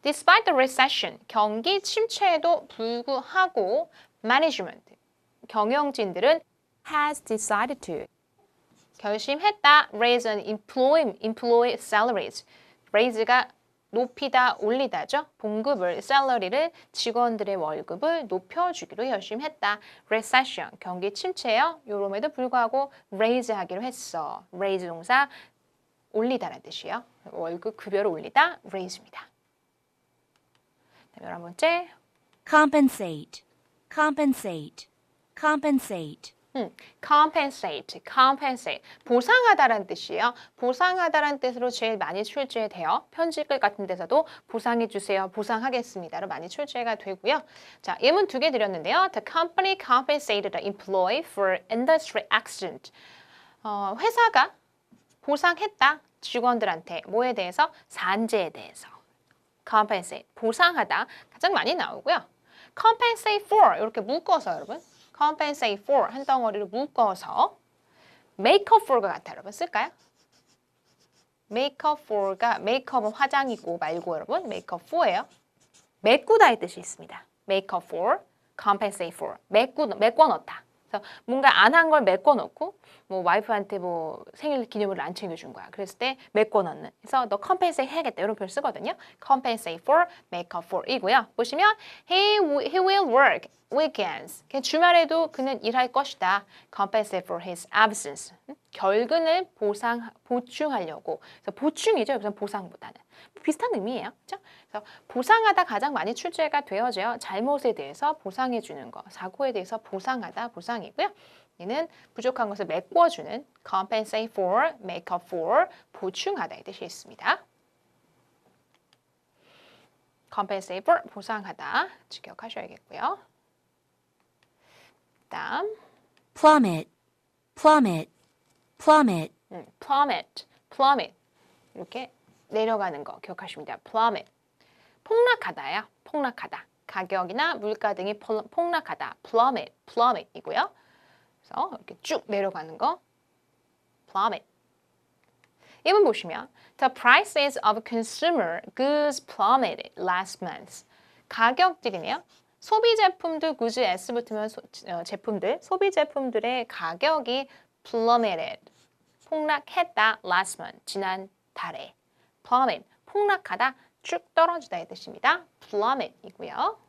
Despite the recession, 경기 침체에도 불구하고 management, 경영진들은 has decided to 결심했다. raise an employee salaries. raise가 높이다, 올리다죠. 봉급을, salary를, 직원들의 월급을 높여주기로 결심했다. recession, 경기 침체요. 요럼에도 불구하고 raise 하기로 했어. raise 동사 올리다라는 뜻이에요. 월급 급여를 올리다, raise입니다. 11번째. Compensate. Compensate. Compensate. compensate. 보상하다라는 뜻이에요. 보상하다라는 뜻으로 제일 많이 출제돼요. 편집글 같은 데서도 보상해주세요. 보상하겠습니다로 많이 출제가 되고요. 자, 예문 2개 드렸는데요. The company compensated the employee for industry accident. 회사가 보상했다. 직원들한테 뭐에 대해서? 산재에 대해서. compensate, 보상하다. 가장 많이 나오고요. compensate for, 이렇게 묶어서 여러분. compensate for, 한 덩어리로 묶어서 make up for가 같아요. 여러분 쓸까요? make up for가 make up은 화장이고 말고 여러분 make up for예요. 메꾸다의 뜻이 있습니다. make up for, compensate for, 메꿔 넣다. 그래서 뭔가 안 한 걸 메꿔 넣고 뭐 와이프한테 뭐 생일 기념일을 안 챙겨준 거야. 그랬을 때 메꿔 넣는. 그래서 너 compensate 해야겠다 이런 표현 쓰거든요. compensate for, make up for 이고요. 보시면 he will work weekends. 주말에도 그는 일할 것이다. compensate for his absence. 결근을 보충하려고. 그래서 보충이죠. 여기서 보상보다는. 비슷한 의미예요. 그렇죠? 그래서 보상하다 가장 많이 출제가 되어져요. 잘못에 대해서 보상해 주는 거. 사고에 대해서 보상하다, 보상이고요. 얘는 부족한 것을 메꿔주는 compensate for, make up for, 보충하다 이 뜻이 있습니다. compensate for, 보상하다. 기억하셔야겠고요. 다음 Plummet. Plummet. Plummet. plummet 이렇게 내려가는 거 기억하시면 돼요. plummet 폭락하다야. 폭락하다. 가격이나 물가 등이 폭락하다. plummet이고요. 그래서 이렇게 쭉 내려가는 거 plummet. 예문 보시면 The prices of consumer goods plummeted last month. 가격들이네요. 소비 제품들, goods, s 붙으면 제품들, 소비 제품들의 가격이 plummeted, 폭락했다, last month, 지난 달에. plummet, 폭락하다, 쭉 떨어지다 의 뜻입니다. plummet이고요.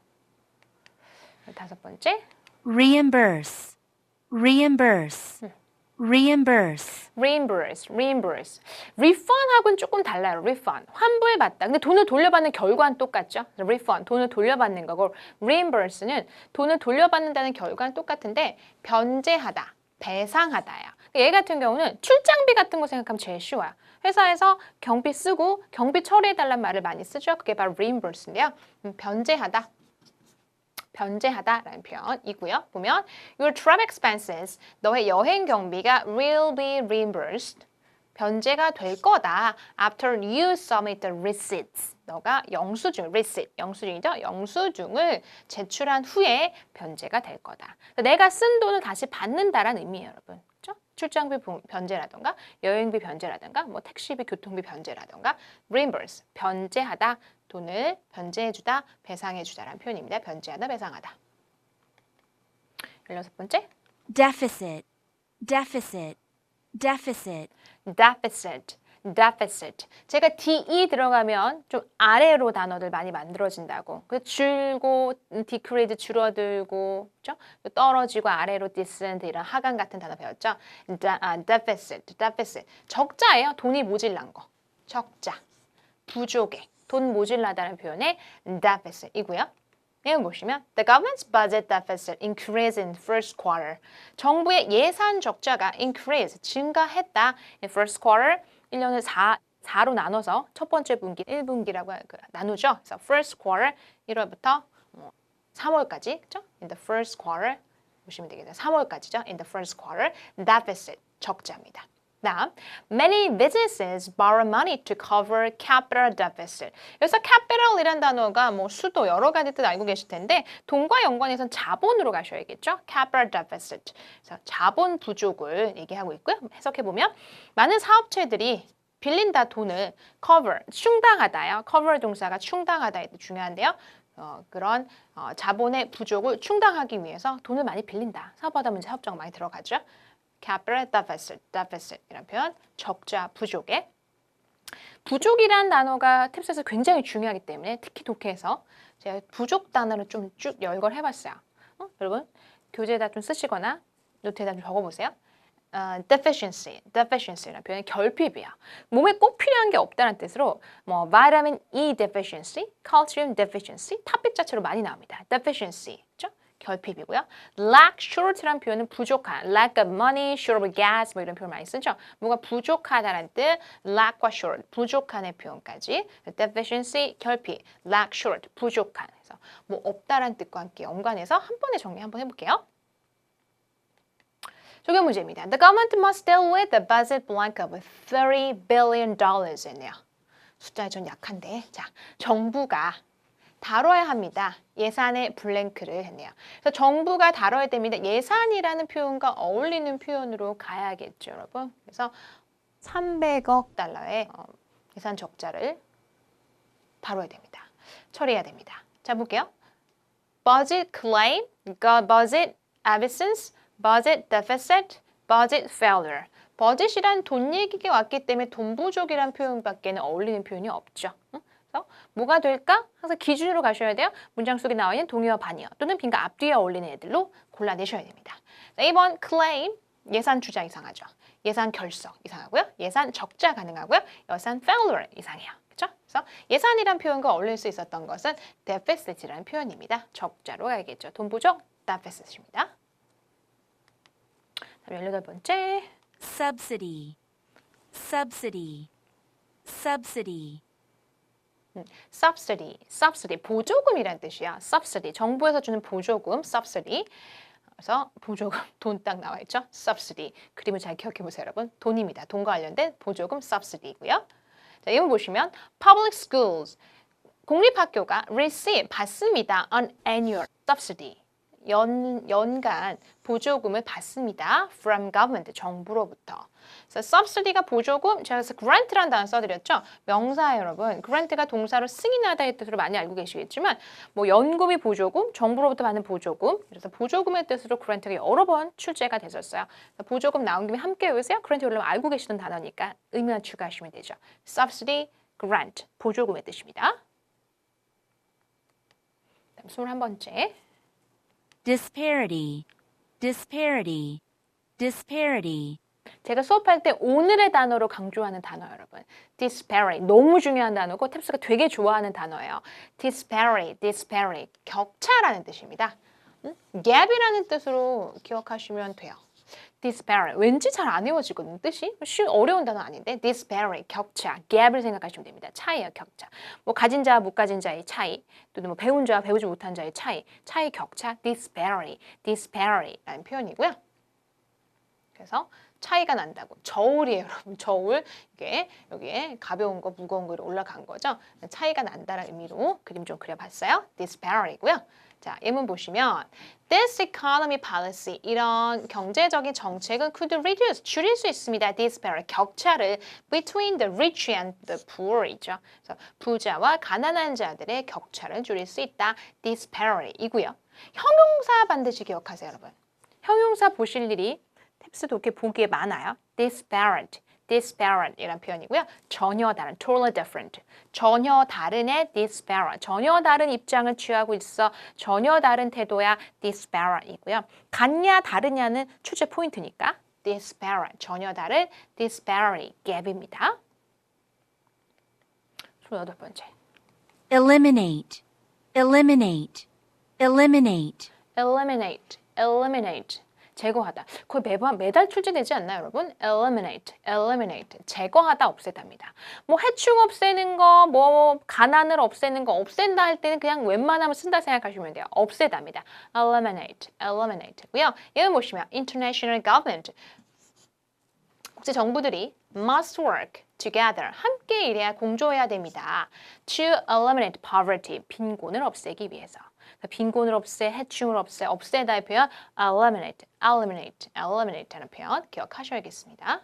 5번째. Reimburse. Reimburse. Reimburse. reimburse. refund하고는 조금 달라요. refund, 환불받다. 근데 돈을 돌려받는 결과는 똑같죠. refund, 돈을 돌려받는 거고 reimburse는 돈을 돌려받는다는 결과는 똑같은데 변제하다, 배상하다야. 얘 같은 경우는 출장비 같은 거 생각하면 제일 쉬워요. 회사에서 경비 쓰고 경비 처리해달라는 말을 많이 쓰죠. 그게 바로 reimburse인데요. 변제하다. 변제하다라는 표현이고요. 보면 your trip expenses, 너의 여행 경비가 will be reimbursed. 변제가 될 거다. After you submit the receipts. 너가 영수증, receipt, 영수증이죠. 영수증을 제출한 후에 변제가 될 거다. 내가 쓴 돈을 다시 받는다라는 의미예요, 여러분. 그렇죠? 출장비 변제라던가 여행비 변제라던가 뭐 택시비, 교통비 변제라던가 reimburse, 변제하다, 돈을 변제해주다, 배상해주다라는 표현입니다. 변제하다, 배상하다. 16번째. deficit, deficit, deficit, deficit, deficit. 제가 DE 들어가면 좀 아래로 단어들 많이 만들어진다고. 그 줄고, decrease 줄어들고, 그렇죠? 떨어지고 아래로 descend 이런 하강 같은 단어 배웠죠? deficit, deficit. 적자예요. 돈이 모질란 거. 적자, 부족에. 돈 모질라다는 표현의 deficit이고요. 내용 보시면 The government's budget deficit increased in first quarter. 정부의 예산 적자가 increase, 증가했다. In first quarter, 1년을 4로 나눠서 첫 번째 분기, 1분기라고 나누죠. 그래서 first quarter, 1월부터 3월까지, 그죠? In the first quarter, 보시면 되겠네요. 3월까지죠. In the first quarter, deficit, 적자입니다. 다음, many businesses borrow money to cover capital deficit. 여기서 capital이란 단어가 뭐 수도 여러 가지 뜻 알고 계실 텐데 돈과 연관해서는 자본으로 가셔야겠죠. capital deficit. 그래서 자본 부족을 얘기하고 있고요. 해석해 보면 많은 사업체들이 빌린다 돈을 cover, 충당하다요. cover 동사가 충당하다에 중요한데요. 그런 자본의 부족을 충당하기 위해서 돈을 많이 빌린다. 사업하다 보면 사업자가 많이 들어가죠. capital deficit, deficit 이란 표현, 적자, 부족에. 부족이란 단어가 팁스에서 굉장히 중요하기 때문에 특히 독해에서 제가 부족 단어를 좀 쭉 열거를 해봤어요. 여러분 교재에다 좀 쓰시거나 노트에다 좀 적어보세요. deficiency, deficiency라는 표현이 결핍이야. 몸에 꼭 필요한 게 없다는 뜻으로 뭐 vitamin E deficiency, calcium deficiency, 탑빛 자체로 많이 나옵니다. deficiency, 그렇죠? 결핍이고요. lack, short라는 표현은 부족한, lack of money, short of gas 뭐 이런 표현 많이 쓰죠. 뭐가 부족하다라는 뜻, lack과 short, 부족한의 표현까지. deficiency, 결핍, lack, short, 부족한. 그래서 뭐 없다라는 뜻과 함께 연관해서 한 번에 정리 한번 해볼게요. 적용 문제입니다. The government must deal with the budget blank of $30 billion 했네요. 숫자에 좀 약한데, 자, 정부가 다뤄야 합니다. 예산의 블랭크를 했네요. 그래서 정부가 다뤄야 됩니다. 예산이라는 표현과 어울리는 표현으로 가야겠죠, 여러분. 그래서 300억 달러의 예산 적자를 다뤄야 됩니다. 처리해야 됩니다. 자, 볼게요. Budget claim, budget absence, budget deficit, budget failure. 버짓이란 돈 얘기가 왔기 때문에 돈 부족이란 표현밖에는 어울리는 표현이 없죠. 그래서 뭐가 될까? 항상 기준으로 가셔야 돼요. 문장 속에 나와 있는 동의어, 반의어 또는 빈과 앞뒤에 어울리는 애들로 골라내셔야 됩니다. 1번 claim, 예산 주자 이상하죠. 예산 결석 이상하고요. 예산 적자 가능하고요. 예산 failure 이상해요. 그렇죠? 그래서 예산이란 표현과 어울릴 수 있었던 것은 deficit이라는 표현입니다. 적자로 가야겠죠. 돈 부족, deficit입니다. 18번째. subsidy, subsidy, subsidy, subsidy, subsidy, 보조금이란 뜻이야. subsidy, 정부에서 주는 보조금, subsidy. 그래서 보조금, 돈 딱 나와 있죠. subsidy. 그림을 잘 기억해 보세요, 여러분. 돈입니다. 돈과 관련된 보조금, subsidy이고요. 자, 이거 보시면 public schools, 공립학교가 receive, 받습니다. an annual subsidy. 연간 보조금을 받습니다. from government, 정부로부터. 그래서 subsidy가 보조금, 제가 그래서 grant라는 단어 써드렸죠. 명사예요, 여러분. grant가 동사로 승인하다의 뜻으로 많이 알고 계시겠지만 뭐 연금이 보조금, 정부로부터 받는 보조금. 그래서 보조금의 뜻으로 grant가 여러 번 출제가 됐었어요. 보조금 나온 김에 함께 외우세요. grant 원래 알고 계시던 단어니까 의미만 추가하시면 되죠. subsidy, grant, 보조금의 뜻입니다. 다음 21번째. disparity, disparity, disparity, 제가 수업할 때 오늘의 단어로 강조하는 단어 여러분. disparity 너무 중요한 단어고 탭스가 되게 좋아하는 단어예요. disparity, disparity 격차라는 뜻입니다. gap이라는 뜻으로 기억하시면 돼요. disparate. 왠지 잘 안 외워지거든요. 뜻이 어려운 단어 아닌데 disparate 격차, gap을 생각하시면 됩니다. 차이예요, 격차. 뭐 가진 자와 못 가진 자의 차이, 또 뭐 배운 자와 배우지 못한 자의 차이, 차이 격차, disparity라는 표현이고요. 그래서 차이가 난다고. 저울이에요, 여러분. 저울. 이게 여기에 가벼운 거, 무거운 거로 올라간 거죠. 차이가 난다는 의미로 그림 좀 그려봤어요. disparity고요. 자, 예문 보시면 This economy policy, 이런 경제적인 정책은 could reduce, 줄일 수 있습니다. disparity, 격차를 between the rich and the poor이죠. 그래서 부자와 가난한 자들의 격차를 줄일 수 있다. disparity이고요. 형용사 반드시 기억하세요, 여러분. 형용사 보실 일이 탭스도 이렇게 보기에 많아요. disparate. disparate이라는 표현이고요. 전혀 다른, totally different. 전혀 다른의 disparate. 전혀 다른 입장을 취하고 있어. 전혀 다른 태도야. disparate이고요. 같냐 다르냐는 출제 포인트니까 disparate. 전혀 다른 disparity, 갭입니다. 28번째. Eliminate. Eliminate. Eliminate. eliminate, eliminate. 제거하다. 거의 매달 출제되지 않나요, 여러분? eliminate, eliminate. 제거하다, 없애다입니다. 뭐 해충 없애는 거, 뭐 가난을 없애는 거, 없앤다 할 때는 그냥 웬만하면 쓴다 생각하시면 돼요. 없애다입니다. eliminate, eliminate고요. 얘는 보시면 international government. 국제 정부들이 must work together. 함께 일해야 공조해야 됩니다. to eliminate poverty. 빈곤을 없애기 위해서. 빈곤을 없애, 해충을 없애다의 표현 eliminate, eliminate, eliminate 하는 표현 기억하셔야겠습니다.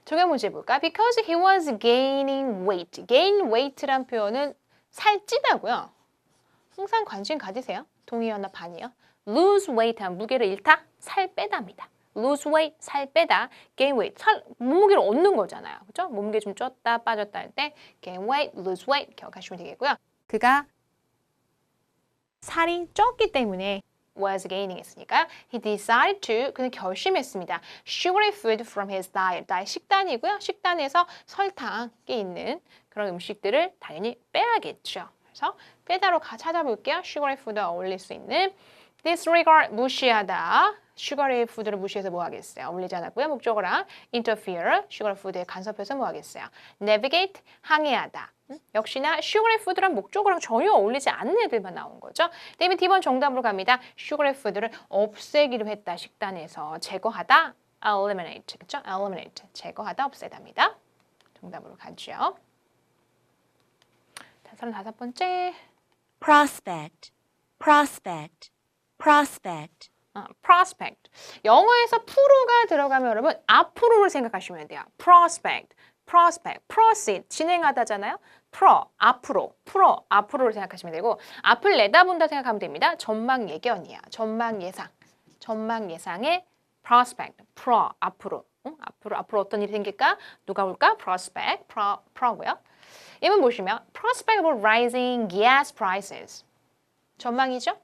적용 문제 볼까? Because he was gaining weight. gain weight란 표현은 살찌다고요. 항상 관심 가지세요. 동의어나 반이요. lose weight 하면 무게를 잃다, 살 빼다입니다. lose weight, 살 빼다, gain weight, 몸무게를 얻는 거잖아요. 그렇죠? 몸무게 좀 쪘다, 빠졌다 할 때 gain weight, lose weight 기억하시면 되겠고요. 그가 살이 쪘기 때문에 was gaining 했으니까 he decided to, 그는 결심했습니다. sugary food from his diet. 식단이고요. 식단에서 설탕이 있는 그런 음식들을 당연히 빼야겠죠. 그래서 빼다로 찾아볼게요. sugary food와 어울릴 수 있는 disregard, 무시하다. sugary food를 무시해서 뭐 하겠어요? 어울리지 않았고요. 목적어랑 interfere, sugary food에 간섭해서 뭐 하겠어요? navigate, 항해하다. 역시나 sugary food랑 목적어랑 전혀 어울리지 않는 애들만 나온 거죠. 그다음에 D번 정답으로 갑니다. sugary food를 없애기로 했다. 식단에서 제거하다, eliminate. 그렇죠? eliminate. 제거하다, 없애다입니다. 정답으로 가죠. 35번째. Prospect. Prospect. Prospect. prospect. 영어에서 프로가 들어가면 여러분 앞으로를 생각하시면 돼요. prospect, prospect, proceed, 진행하다잖아요. 앞으로를 생각하시면 되고 앞을 내다본다 생각하면 됩니다. 전망 예견이야. 전망 예상. 전망 예상의 prospect, 앞으로. 앞으로 어떤 일이 생길까? 누가 올까? prospect, pro고요. 이번 보시면 prospect of rising gas prices. 전망이죠?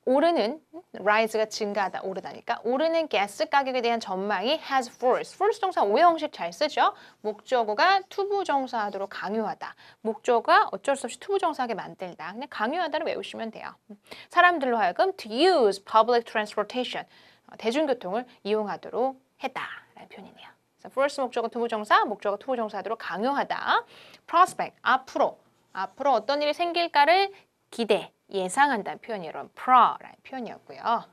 오르는, rise가 증가하다, 오르다니까 오르는 가스 가격에 대한 전망이 has forced. force 동사 오형식 잘 쓰죠. 목적어가 투부정사하도록 강요하다. 목적어가 어쩔 수 없이 투부정사하게 만들다. 그냥 강요하다를 외우시면 돼요. 사람들로 하여금 to use public transportation. 대중교통을 이용하도록 했다라는 표현이네요. 그래서 force 목적어 투부정사, 목적어 투부정사하도록 강요하다. prospect, 앞으로 어떤 일이 생길까를 기대, 예상한다는 표현이 여러분 pro라는 표현이었고요.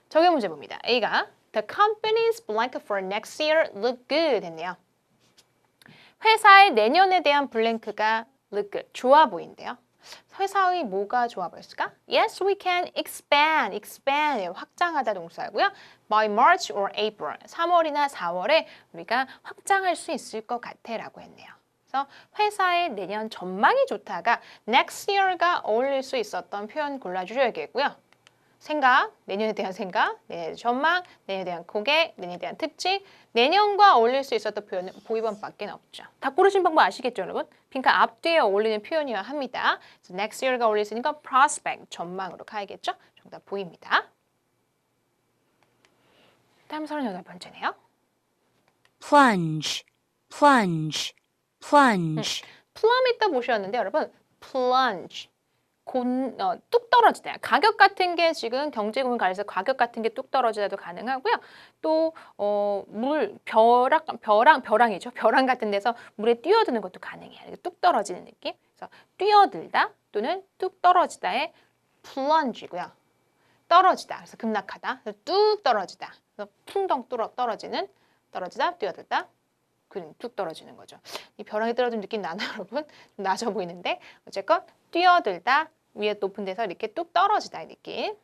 적용 문제 봅니다. A가 The company's blank for next year look good 했네요. 회사의 내년에 대한 블랭크가 look good, 좋아 보인대요. 회사의 뭐가 좋아 보였을까? Yes, we can expand, 확장하다 동사고요. By March or April, 3월이나 4월에 우리가 확장할 수 있을 것 같아 라고 했네요. 그래서 회사의 내년 전망이 좋다가 next year가 어울릴 수 있었던 표현 골라주셔야겠고요. 생각, 내년에 대한 생각, 내년에 대한 전망, 내년에 대한 고객, 내년에 대한 특징, 내년과 어울릴 수 있었던 표현은 보이번밖에 없죠. 다 고르신 방법 아시겠죠, 여러분? 빈칸 앞뒤에 어울리는 표현이어야 합니다. 그래서 next year가 어울릴 수 있는 건 prospect, 전망으로 가야겠죠? 정답 보입니다. 다음 38번째네요. Plunge. Plunge. Plunge. plumb 있다 보셨는데 여러분 plunge, 뚝 떨어지다. 가격 같은 게 지금 경제금을 가려서 가격 같은 게 뚝 떨어지다도 가능하고요. 또 벼랑이죠. 벼랑 같은 데서 물에 뛰어드는 것도 가능해요. 이렇게 뚝 떨어지는 느낌. 그래서 뛰어들다 또는 뚝 떨어지다의 plunge고요. 떨어지다. 그래서 급락하다. 그래서 뚝 떨어지다. 그래서 풍덩 떨어지는 떨어지다, 뛰어들다. 뚝 떨어지는 거죠. 이 벼랑이 떨어지는 느낌 나나요, 여러분? 좀 낮아 보이는데 어쨌건 뛰어들다, 위에 높은 데서 이렇게 뚝 떨어지다 이 느낌.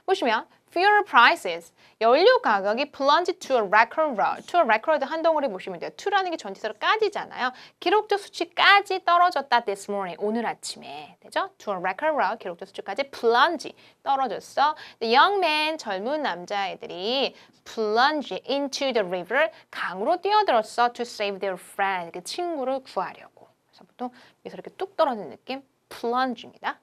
보시면 fuel prices, 연료 가격이 plunged to a record low. to a record 한 덩어리 보시면 돼요. to라는 게 전치사로까지잖아요. 기록적 수치까지 떨어졌다 this morning, 오늘 아침에. 되죠? to a record low, 기록적 수치까지 plunge, 떨어졌어. The young man, 젊은 남자애들이 plunge into the river, 강으로 뛰어들었어 to save their friend, 그 친구를 구하려고. 그래서 보통 여기서 이렇게 뚝 떨어지는 느낌, plunge입니다.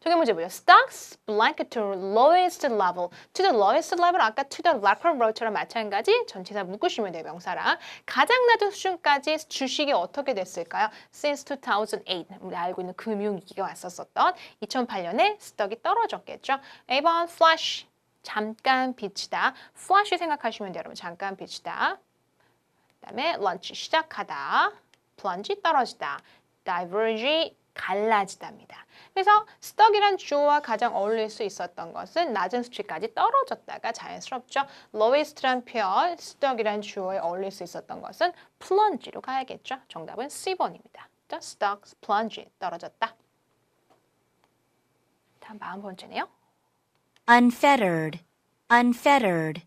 저게 문제 뭐예요? Stocks blanket to lowest level. To the lowest level, 아까 to the record low처럼 마찬가지 전치사 묶으시면 돼요, 명사랑. 가장 낮은 수준까지 주식이 어떻게 됐을까요? Since 2008, 우리 알고 있는 금융위기가 왔었던 2008년에 스톡이 떨어졌겠죠. 1번 flash, 잠깐 비치다. flash 생각하시면 돼요, 여러분. 잠깐 비치다. 그다음에 lunch, 시작하다. plunge, 떨어지다. diverge, 갈라지다입니다. 그래서 스톡이란 주어와 가장 어울릴 수 있었던 것은 낮은 수치까지 떨어졌다가 자연스럽죠. lowest란 표현, 스톡이란 주어에 어울릴 수 있었던 것은 plunge로 가야겠죠. 정답은 C번입니다. stocks plunge, 떨어졌다. 다음 40번째네요. unfettered, unfettered,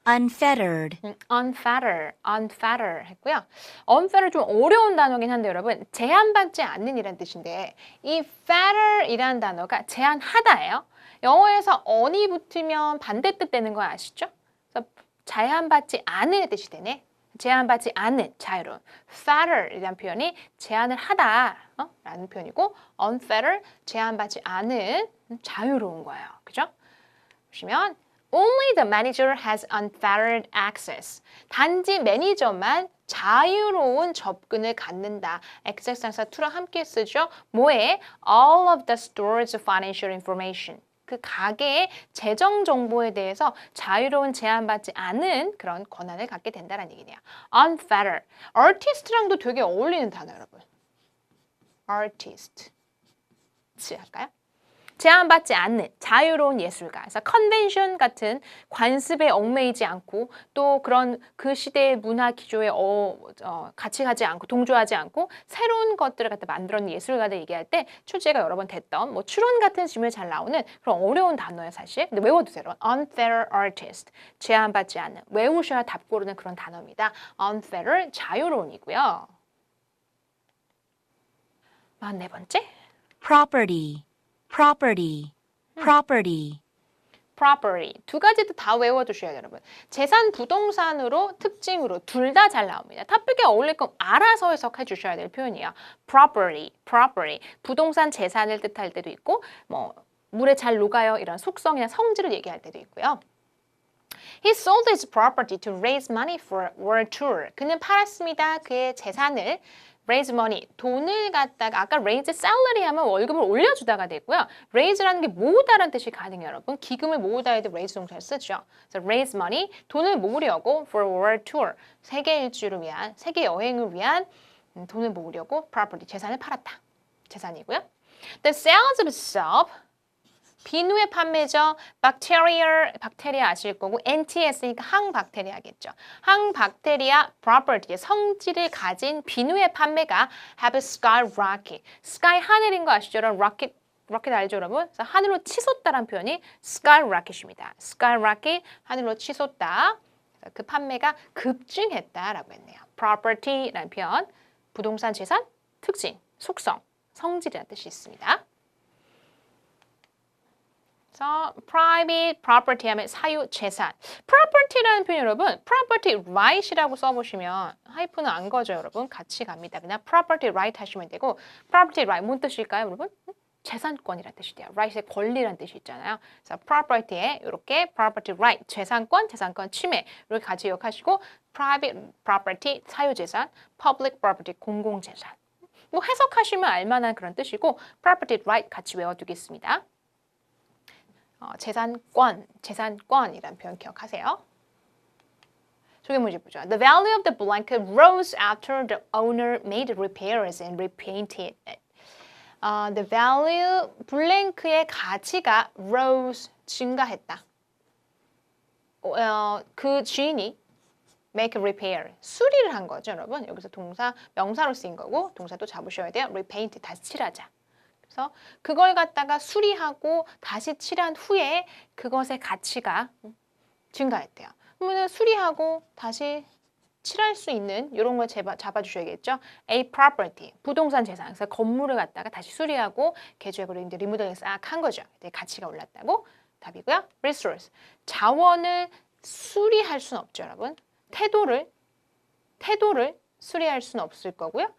unfettered. unfetter 했고요. unfetter 좀 어려운 단어긴 한데 여러분, 제한받지 않는 이란 뜻인데 이 fetter이란 단어가 제한하다예요. 영어에서 on이 붙으면 반대뜻 되는 거 아시죠? 그래서 제한받지 않은 뜻이 되네. 제한받지 않는, 자유로운. fetter이란 표현이 제한을 하다 라는 표현이고 unfetter, 제한받지 않은, 자유로운 거예요. 그죠? 보시면 Only the manager has unfettered access. 단지 매니저만 자유로운 접근을 갖는다. XX상사 to랑 함께 쓰죠. 뭐에? All of the store's financial information. 그 가게의 재정 정보에 대해서 자유로운 제한받지 않은 그런 권한을 갖게 된다는 얘기네요. Unfettered. artist랑도 되게 어울리는 단어 여러분. artist. 할까요? 제한받지 않는 자유로운 예술가. 그래서 컨벤션 같은 관습에 얽매이지 않고 또 그런 그 시대의 문화 기조에 같이 가지 않고 동조하지 않고 새로운 것들을 갖다 만들어낸 예술가들 얘기할 때 출제가 여러 번 됐던 뭐 추론 같은 질문에 잘 나오는 그런 어려운 단어예요 사실. 근데 외워두세요. unfettered artist. 제한받지 않는. 외우셔야 답 고르는 그런 단어입니다. unfettered 자유로운이고요. 44번째. property, property, property. property. 두 가지도 다 외워두셔야 돼요, 여러분. 재산 부동산으로 특징으로 둘 다 잘 나옵니다. 탑픽에 어울릴 건 알아서 해석해 주셔야 될 표현이에요. property, property. 부동산 재산을 뜻할 때도 있고 뭐 물에 잘 녹아요 이런 속성이나 성질을 얘기할 때도 있고요. He sold his property to raise money for world tour. 그는 팔았습니다. 그의 재산을 raise money, 돈을 갖다가 아까 raise salary 하면 월급을 올려주다가 되고요. raise라는 게 모으다라는 뜻이 가능해요, 여러분. 기금을 모으다에도 raise 동사를 쓰죠. 그래서 raise money, 돈을 모으려고 for world tour, 세계 일주를 위한, 세계 여행을 위한 돈을 모으려고 property, 재산을 팔았다. 재산이고요. The sales of soap, 비누의 판매죠. 박테리아 아실 거고 NTS니까 항박테리아겠죠. 항박테리아 property, 성질을 가진 비누의 판매가 have skyrocket. sky 하늘인 거 아시죠? rocket 알죠, 여러분? 그래서 하늘로 치솟다라는 표현이 skyrocket입니다. skyrocket, 하늘로 치솟다. 그 판매가 급증했다라고 했네요. property라는 표현, 부동산 재산, 특징, 속성, 성질이라는 뜻이 있습니다. 그래서 private property 하면 사유 재산. property라는 표현 여러분, property right이라고 써보시면 하이픈은 안 거죠, 여러분. 같이 갑니다. 그냥 property right 하시면 되고 property right 뭔 뜻일까요, 여러분? 재산권이라는 뜻이 돼요. right의 권리라는 뜻이 있잖아요. 그래서 property에 이렇게 property right, 재산권 침해 이렇게 같이 기억하시고 private property, 사유 재산, public property, 공공 재산. 뭐 해석하시면 알만한 그런 뜻이고 property right 같이 외워두겠습니다. 재산권이라는 표현 기억하세요. 조개 문제 보죠. The value of the blanket rose after the owner made repairs and repainted it. The value 블랭크의 가치가 rose 증가했다. 그 주인이 make a repair 수리를 한 거죠, 여러분. 여기서 동사 명사로 쓰인 거고 동사도 잡으셔야 돼요. repaint 다시 칠하자. 그래서 그걸 갖다가 수리하고 다시 칠한 후에 그것의 가치가 증가했대요. 그러면 수리하고 다시 칠할 수 있는 이런 걸 잡아주셔야겠죠. A property, 부동산 재산. 그래서 건물을 갖다가 다시 수리하고 개조해버리고 이제 리모델링 싹 한 거죠. 가치가 올랐다고 답이고요. Resource, 자원을 수리할 수는 없죠, 여러분. 태도를 수리할 수는 없을 거고요.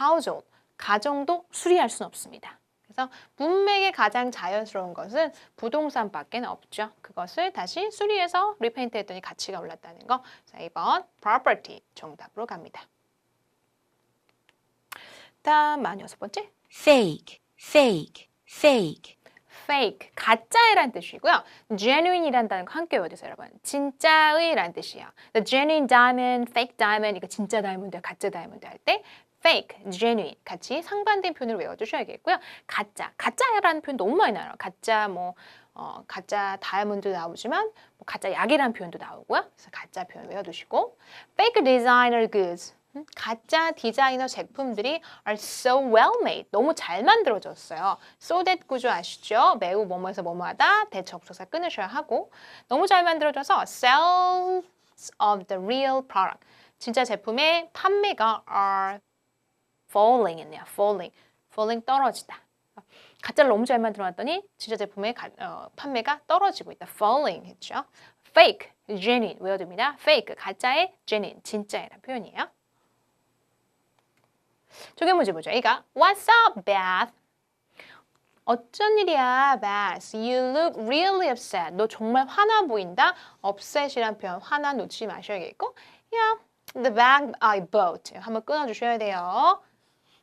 Household, 가정도 수리할 수는 없습니다. 그래서 문맥의 가장 자연스러운 것은 부동산밖에 없죠. 그것을 다시 수리해서 리페인트 했더니 가치가 올랐다는 거. 자, 2번 property 정답으로 갑니다. 다음 46번째. Fake, fake, fake. fake, 가짜이란 뜻이고요. genuine이란 단어 함께 외워주세요, 여러분. 진짜의란 뜻이에요. The genuine diamond, fake diamond, 이거 진짜 다이아몬드, 가짜 다이아몬드 할 때 fake, genuine 같이 상반된 표현을 외워두셔야겠고요. 가짜라는 표현 너무 많이 나와요. 가짜 다이아몬드 나오지만 가짜 약이라는 표현도 나오고요. 그래서 가짜 표현 외워두시고 fake designer goods, 가짜 디자이너 제품들이 are so well made, 너무 잘 만들어졌어요. so that 구조 아시죠? 매우 뭐뭐에서 뭐뭐하다, 대접속사 끊으셔야 하고 너무 잘 만들어져서 sales of the real product, 진짜 제품의 판매가 are falling 있네요. falling 떨어지다. 가짜를 너무 잘 만들어놨더니 진짜 제품의 판매가 떨어지고 있다. falling 했죠. fake, genuine 외워둡니다. fake, 가짜의 genuine, 진짜이라는 표현이에요. 조개 문제 보죠. 이가 What's up, Beth? 어쩐 일이야, Beth? You look really upset. 너 정말 화나 보인다. upset이란 표현 화나 놓치지 마셔야겠고 Yeah, the bag I bought. 한번 끊어주셔야 돼요.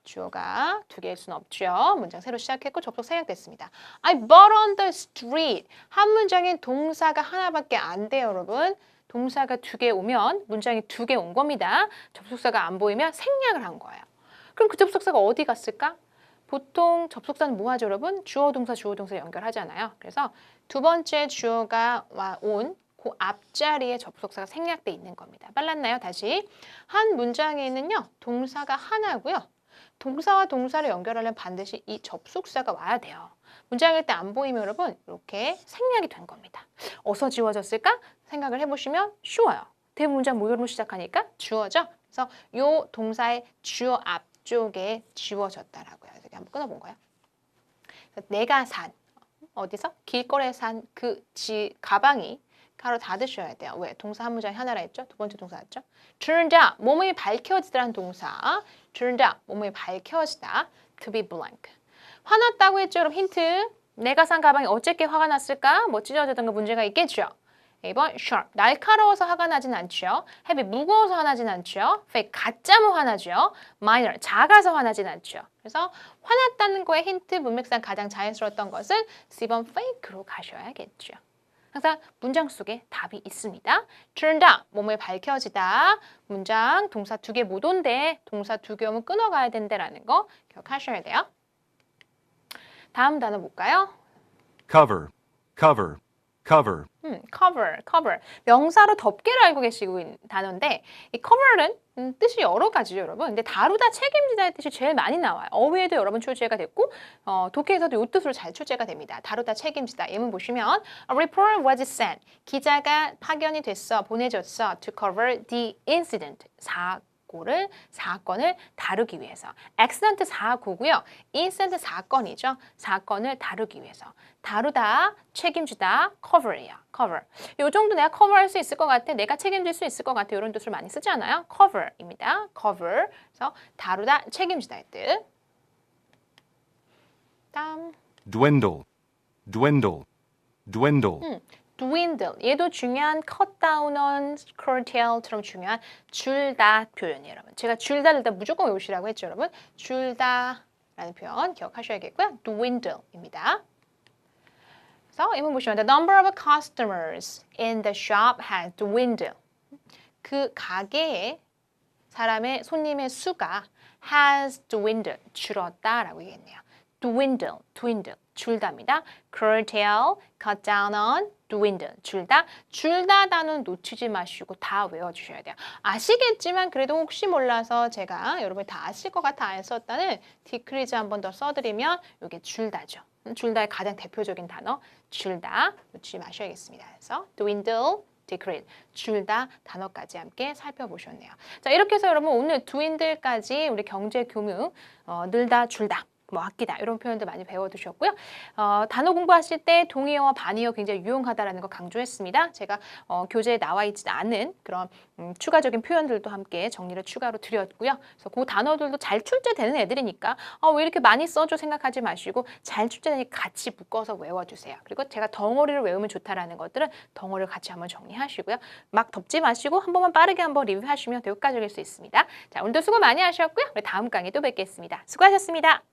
주어가 두 개일 수는 없죠. 문장 새로 시작했고 접속 생략됐습니다. I bought on the street. 한 문장에 동사가 하나밖에 안 돼요, 여러분. 동사가 두 개 오면 문장이 두 개 온 겁니다. 접속사가 안 보이면 생략을 한 거예요. 그럼 그 접속사가 어디 갔을까? 보통 접속사는 뭐 하죠, 여러분? 주어, 동사 연결하잖아요. 그래서 두 번째 주어가 온 그 앞자리에 접속사가 생략돼 있는 겁니다. 빨랐나요? 다시. 한 문장에는요, 동사가 하나고요. 동사와 동사를 연결하려면 반드시 이 접속사가 와야 돼요. 문장일 때 안 보이면 여러분 이렇게 생략이 된 겁니다. 어디서 지워졌을까? 생각을 해보시면 쉬워요. 대부분 문장 모여로 시작하니까 주어죠. 그래서 요 동사의 주어 앞쪽에 지워졌다라고요. 여기 한번 끊어본 거예요. 내가 산, 어디서? 길거리에 산 그 가방이 가로 닫으셔야 돼요. 왜? 동사 한 문장에 하나라 했죠? 두 번째 동사였죠? turned out, 몸이 밝혀지다라는 동사. turned out, 몸이 밝혀지다. to be blank. 화났다고 했죠? 여러분 힌트. 내가 산 가방이 어쨌게 화가 났을까? 뭐 찢어졌던가 문제가 있겠죠? 2번 sharp, 날카로워서 화가 나진 않죠. heavy, 무거워서 화나진 않죠. fake, 가짜면 화나죠. minor, 작아서 화나진 않죠. 그래서 화났다는 거에 힌트 문맥상 가장 자연스러웠던 것은 C번 fake로 가셔야겠죠. 항상 문장 속에 답이 있습니다. turned out, 몸을 밝혀지다. 문장 동사 두 개 못 온대. 동사 두 개 오면 끊어가야 된다라는 거 기억하셔야 돼요. 다음 단어 볼까요? cover, cover, cover. cover. 명사로 덮개를 알고 계시고 있는 단어인데 이 cover는 뜻이 여러 가지죠, 여러분. 근데 다루다, 책임지다의 뜻이 제일 많이 나와요. 어휘에도 여러 번 출제가 됐고 독해에서도 이 뜻으로 잘 출제가 됩니다. 다루다, 책임지다. 예문 보시면 A reporter was sent. 기자가 파견이 됐어, 보내졌어. To cover the incident. 사건을 다루기 위해서. accident 사고고요. incident 사건이죠. 사건을 다루기 위해서. 다루다, 책임지다, cover예요. cover. 이 정도 내가 cover할 수 있을 것 같아. 내가 책임질 수 있을 것 같아. 이런 뜻을 많이 쓰지 않아요? cover입니다. cover. 그래서 다루다, 책임지다의 뜻. 다음. dwindle, dwindle, dwindle. dwindle. 얘도 중요한 cut down on, curtail처럼 중요한 줄다 표현이에요, 여러분. 제가 줄다 일단 무조건 외우시라고 했죠, 여러분. 줄다라는 표현 기억하셔야겠고요. dwindle입니다. 그래서 이문 보시면 the number of customers in the shop has dwindled. 그 가게에 사람의 손님의 수가 has dwindled, 줄었다라고 얘기했네요. dwindle, dwindle, 줄다입니다. curtail, cut down on, dwindle, 줄다. 줄다 단어는 놓치지 마시고 다 외워주셔야 돼요. 아시겠지만 그래도 혹시 몰라서 제가 여러분이 다 아실 것 같아 안 썼다는 decrease 한 번 더 써드리면 이게 줄다죠. 줄다의 가장 대표적인 단어, 줄다 놓치지 마셔야겠습니다. 그래서 dwindle, decrease, 줄다 단어까지 함께 살펴보셨네요. 자, 이렇게 해서 여러분 오늘 dwindle까지 우리 경제 교무 늘다, 줄다, 뭐 아끼다 이런 표현들 많이 배워두셨고요. 단어 공부하실 때 동의어와 반의어 굉장히 유용하다라는 거 강조했습니다. 제가 교재에 나와 있지 않은 그런 추가적인 표현들도 함께 정리를 추가로 드렸고요. 그래서 그 단어들도 잘 출제되는 애들이니까 왜 이렇게 많이 써줘 생각하지 마시고 잘 출제되니까 같이 묶어서 외워주세요. 그리고 제가 덩어리를 외우면 좋다라는 것들은 덩어리를 같이 한번 정리하시고요. 막 덮지 마시고 한 번만 빠르게 한번 리뷰하시면 더 효과적일 수 있습니다. 자, 오늘도 수고 많이 하셨고요. 우리 다음 강의 또 뵙겠습니다. 수고하셨습니다.